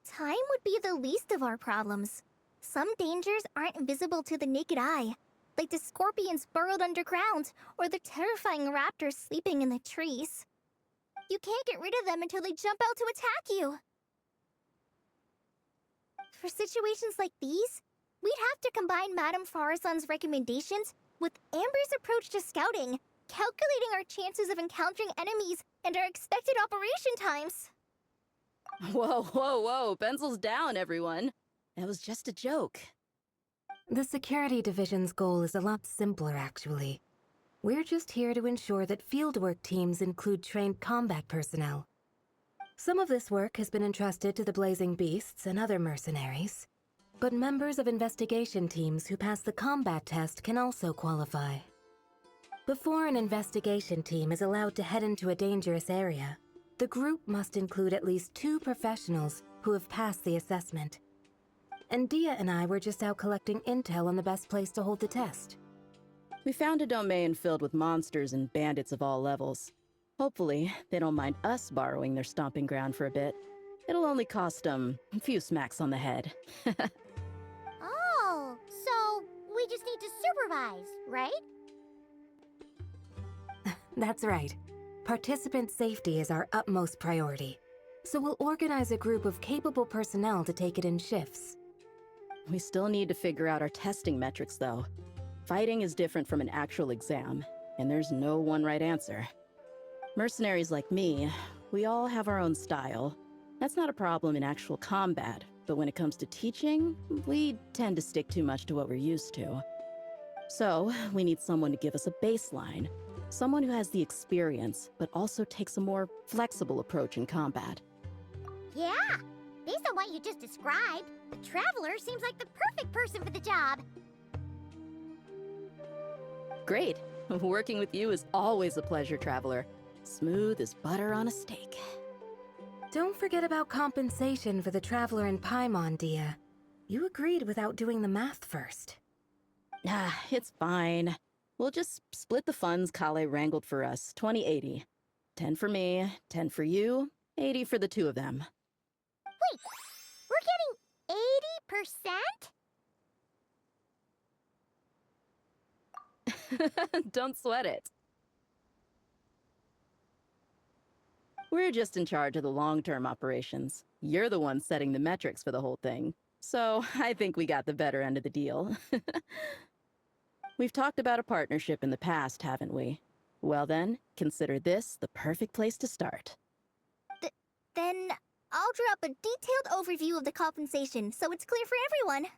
Time would be the least of our problems. Some dangers aren't visible to the naked eye, like the scorpions burrowed underground or the terrifying raptors sleeping in the trees. You can't get rid of them until they jump out to attack you. For situations like these, we'd have to combine Madame Farazan's recommendations with Amber's approach to scouting, calculating our chances of encountering enemies and our expected operation times. Whoa, whoa, whoa, pencils down, everyone. That was just a joke. The Security Division's goal is a lot simpler, actually. We're just here to ensure that fieldwork teams include trained combat personnel. Some of this work has been entrusted to the Blazing Beasts and other mercenaries, but members of investigation teams who pass the combat test can also qualify. Before an investigation team is allowed to head into a dangerous area, the group must include at least 2 professionals who have passed the assessment. And Dia and I were just out collecting intel on the best place to hold the test. We found a domain filled with monsters and bandits of all levels. Hopefully, they don't mind us borrowing their stomping ground for a bit. It'll only cost them a few smacks on the head. Oh, so we just need to supervise, right? That's right. Participant safety is our utmost priority. So we'll organize a group of capable personnel to take it in shifts. We still need to figure out our testing metrics, though. Fighting is different from an actual exam, and there's no one right answer. Mercenaries like me, we all have our own style. That's not a problem in actual combat, but when it comes to teaching, we tend to stick too much to what we're used to. So, we need someone to give us a baseline. Someone who has the experience, but also takes a more flexible approach in combat. Yeah, based on what you just described, the Traveler seems like the perfect person for the job. Great. Working with you is always a pleasure, Traveler. Smooth as butter on a steak. Don't forget about compensation for the Traveler and Paimon, Dia. You agreed without doing the math first. Ah, it's fine. We'll just split the funds Kale wrangled for us, 20-80. 10 for me, 10 for you, 80 for the 2 of them. Wait, we're getting 80%? Don't sweat it. We're just in charge of the long-term operations. You're the one setting the metrics for the whole thing. So I think we got the better end of the deal. We've talked about a partnership in the past, haven't we? Well then, consider this the perfect place to start. Then I'll draw up a detailed overview of the compensation so it's clear for everyone.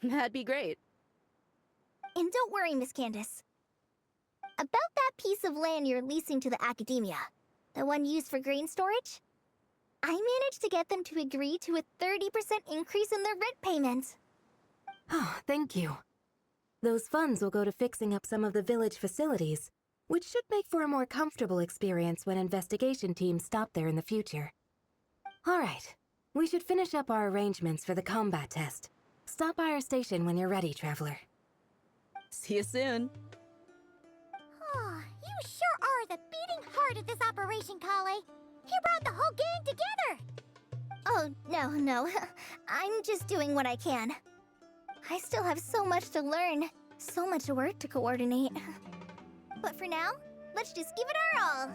That'd be great. And don't worry, Miss Candace. About that piece of land you're leasing to the academia, the one used for grain storage, I managed to get them to agree to a 30% increase in their rent payments. Oh, thank you. Those funds will go to fixing up some of the village facilities, which should make for a more comfortable experience when investigation teams stop there in the future. All right, we should finish up our arrangements for the combat test. Stop by our station when you're ready, Traveler. See you soon. Oh, you sure are the beating heart of this operation, Kale. You brought the whole gang together. Oh, no. I'm just doing what I can. I still have so much to learn, so much work to coordinate. But for now, let's just give it our all.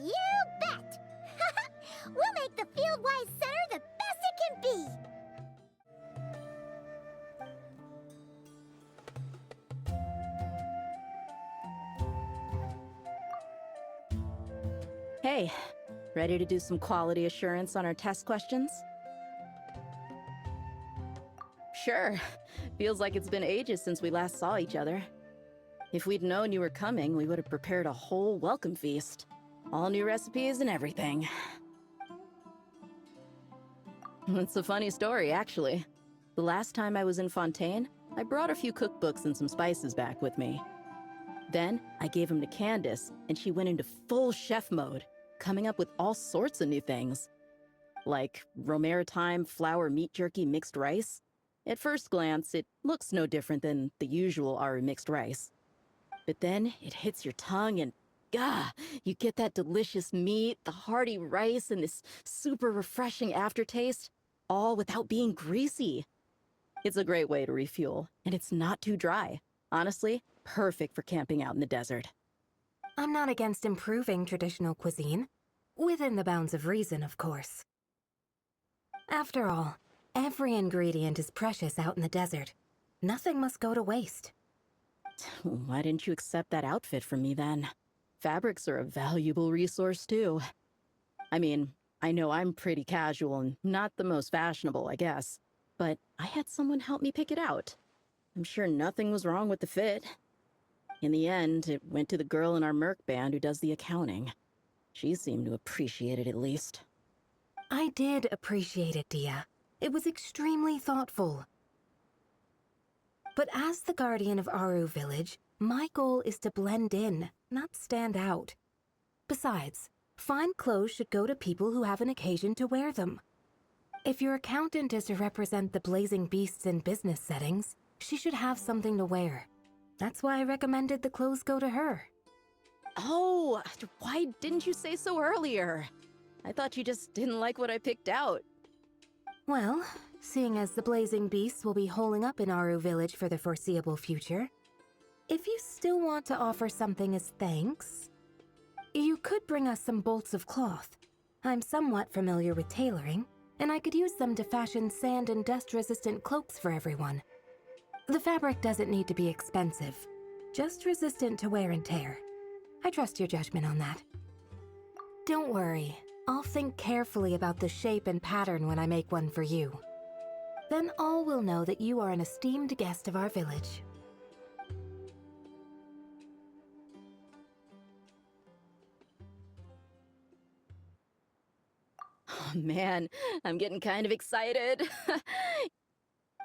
You bet! We'll make the Fieldwise Center the best it can be! Hey, ready to do some quality assurance on our test questions? Sure. Feels like it's been ages since we last saw each other. If we'd known you were coming, we would have prepared a whole welcome feast. All new recipes and everything. It's a funny story, actually. The last time I was in Fontaine, I brought a few cookbooks and some spices back with me. Then, I gave them to Candace, and she went into full chef mode, coming up with all sorts of new things. Like Romaritime flour meat jerky mixed rice. At first glance, it looks no different than the usual Aru mixed rice. But then, it hits your tongue and, gah, you get that delicious meat, the hearty rice, and this super refreshing aftertaste, all without being greasy. It's a great way to refuel, and it's not too dry. Honestly, perfect for camping out in the desert. I'm not against improving traditional cuisine. Within the bounds of reason, of course. After all, every ingredient is precious out in the desert. Nothing must go to waste. Why didn't you accept that outfit from me then? Fabrics are a valuable resource too. I mean, I know I'm pretty casual and not the most fashionable, I guess. But I had someone help me pick it out. I'm sure nothing was wrong with the fit. In the end, it went to the girl in our Merc band who does the accounting. She seemed to appreciate it at least. I did appreciate it, Dia. It was extremely thoughtful. But as the guardian of Aru Village, my goal is to blend in, not stand out. Besides, fine clothes should go to people who have an occasion to wear them. If your accountant is to represent the blazing beasts in business settings, she should have something to wear. That's why I recommended the clothes go to her. Oh, why didn't you say so earlier? I thought you just didn't like what I picked out. Well, seeing as the blazing beasts will be holing up in Aru Village for the foreseeable future, if you still want to offer something as thanks, you could bring us some bolts of cloth. I'm somewhat familiar with tailoring, and I could use them to fashion sand and dust-resistant cloaks for everyone. The fabric doesn't need to be expensive, just resistant to wear and tear. I trust your judgment on that. Don't worry, I'll think carefully about the shape and pattern when I make one for you. Then all will know that you are an esteemed guest of our village. Oh man, I'm getting kind of excited.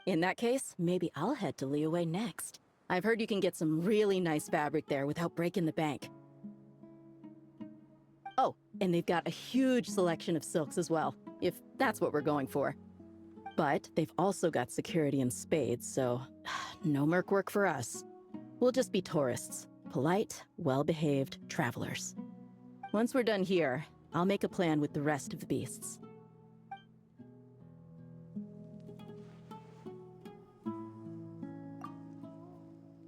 In that case, maybe I'll head to Liyue next. I've heard you can get some really nice fabric there without breaking the bank. Oh, and they've got a huge selection of silks as well, if that's what we're going for. But they've also got security in spades, so no merc work for us. We'll just be tourists, polite, well-behaved travelers. Once we're done here, I'll make a plan with the rest of the beasts.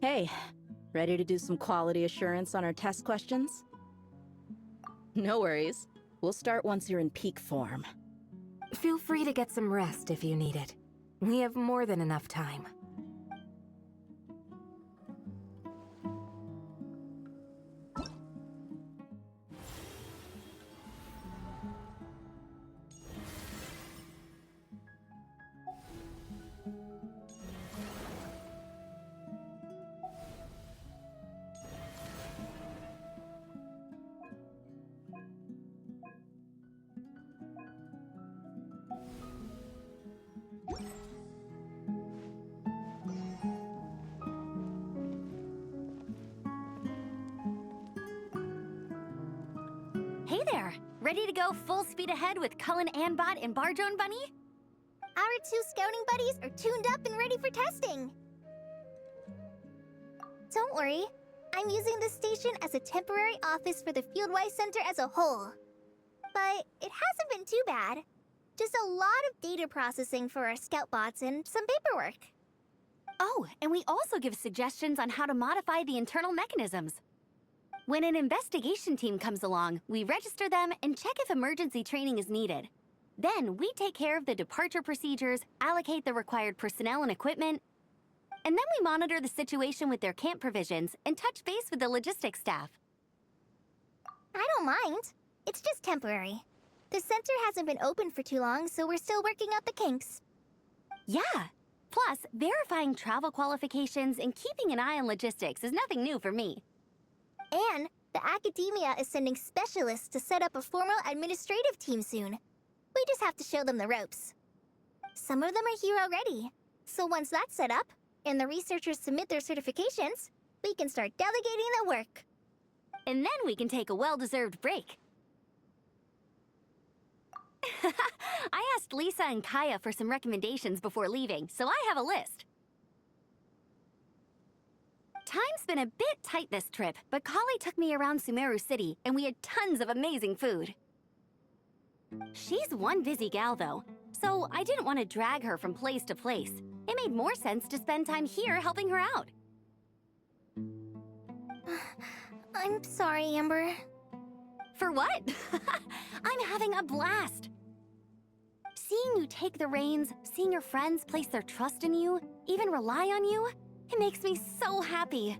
Hey, ready to do some quality assurance on our test questions? No worries. We'll start once you're in peak form. Feel free to get some rest if you need it. We have more than enough time. Hey there! Ready to go full speed ahead with Cullen Anbot and Barjone Bunny? Our 2 scouting buddies are tuned up and ready for testing. Don't worry, I'm using this station as a temporary office for the Fieldwise Center as a whole. But it hasn't been too bad. Just a lot of data processing for our scout bots and some paperwork. Oh, and we also give suggestions on how to modify the internal mechanisms. When an investigation team comes along, we register them and check if emergency training is needed. Then we take care of the departure procedures, allocate the required personnel and equipment, and then we monitor the situation with their camp provisions and touch base with the logistics staff. I don't mind. It's just temporary. The center hasn't been open for too long, so we're still working out the kinks. Yeah! Plus, verifying travel qualifications and keeping an eye on logistics is nothing new for me. And the academia is sending specialists to set up a formal administrative team soon. We just have to show them the ropes. Some of them are here already. So once that's set up, and the researchers submit their certifications, we can start delegating the work. And then we can take a well-deserved break. I asked Lisa and Kaya for some recommendations before leaving, so I have a list. Time's been a bit tight this trip, but Kali took me around Sumeru City, and we had tons of amazing food. She's one busy gal, though, so I didn't want to drag her from place to place. It made more sense to spend time here helping her out. I'm sorry, Amber. For what? I'm having a blast. Seeing you take the reins, seeing your friends place their trust in you, even rely on you, it makes me so happy.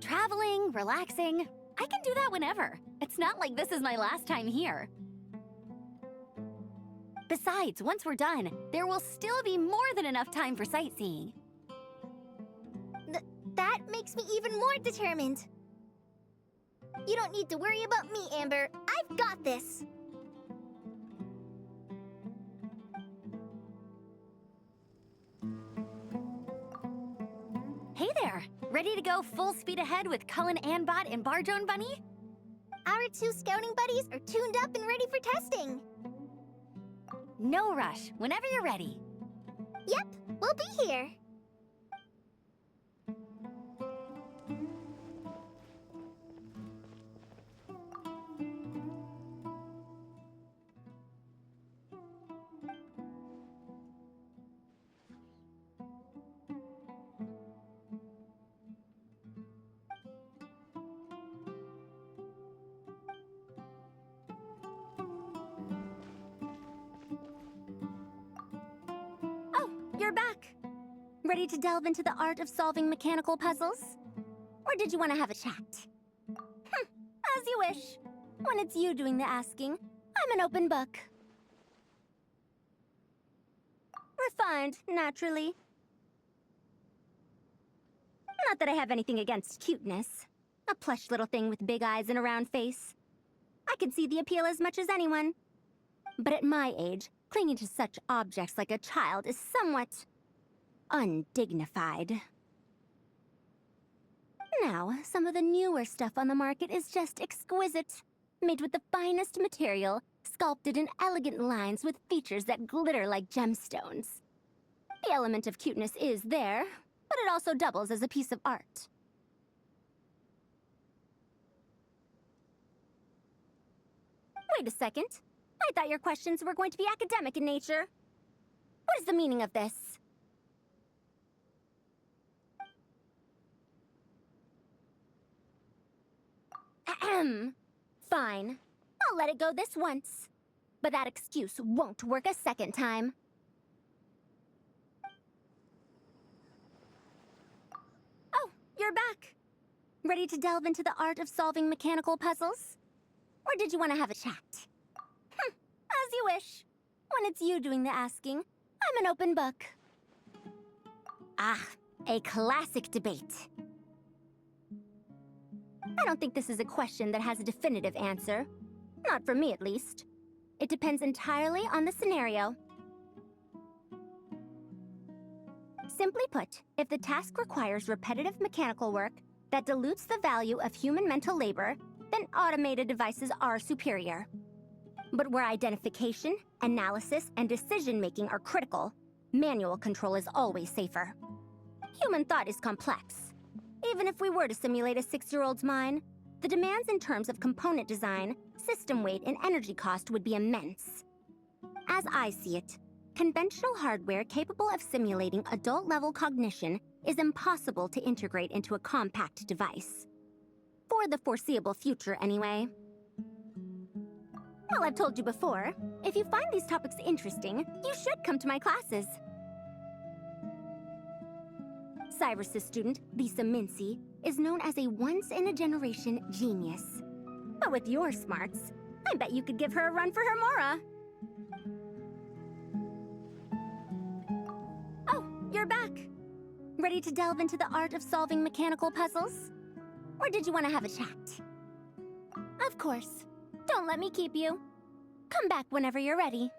Traveling, relaxing, I can do that whenever. It's not like this is my last time here. Besides, once we're done, there will still be more than enough time for sightseeing. That makes me even more determined. You don't need to worry about me, Amber. I've got this. Hey there! Ready to go full speed ahead with Cullen Anbot and Barjone Bunny? Our 2 scouting buddies are tuned up and ready for testing. No rush, whenever you're ready. Yep, we'll be here. You're back. Ready to delve into the art of solving mechanical puzzles? Or did you want to have a chat? As you wish. When it's you doing the asking, I'm an open book. Refined, naturally. Not that I have anything against cuteness. A plush little thing with big eyes and a round face. I could see the appeal as much as anyone. But at my age, clinging to such objects like a child is somewhat undignified. Now, some of the newer stuff on the market is just exquisite. Made with the finest material, sculpted in elegant lines with features that glitter like gemstones. The element of cuteness is there, but it also doubles as a piece of art. Wait a second. I thought your questions were going to be academic in nature. What is the meaning of this? Ahem. Fine. I'll let it go this once. But that excuse won't work a second time. Oh, you're back. Ready to delve into the art of solving mechanical puzzles? Or did you want to have a chat? As you wish. When it's you doing the asking, I'm an open book. Ah, a classic debate. I don't think this is a question that has a definitive answer. Not for me, at least. It depends entirely on the scenario. Simply put, if the task requires repetitive mechanical work that dilutes the value of human mental labor, then automated devices are superior. But where identification, analysis, and decision-making are critical, manual control is always safer. Human thought is complex. Even if we were to simulate a 6-year-old's mind, the demands in terms of component design, system weight, and energy cost would be immense. As I see it, conventional hardware capable of simulating adult-level cognition is impossible to integrate into a compact device. For the foreseeable future, anyway. Well, I've told you before, if you find these topics interesting, you should come to my classes. Cyrus's student, Lisa Mincy, is known as a once-in-a-generation genius. But with your smarts, I bet you could give her a run for her Mora. Oh, you're back. Ready to delve into the art of solving mechanical puzzles? Or did you want to have a chat? Of course. Don't let me keep you. Come back whenever you're ready.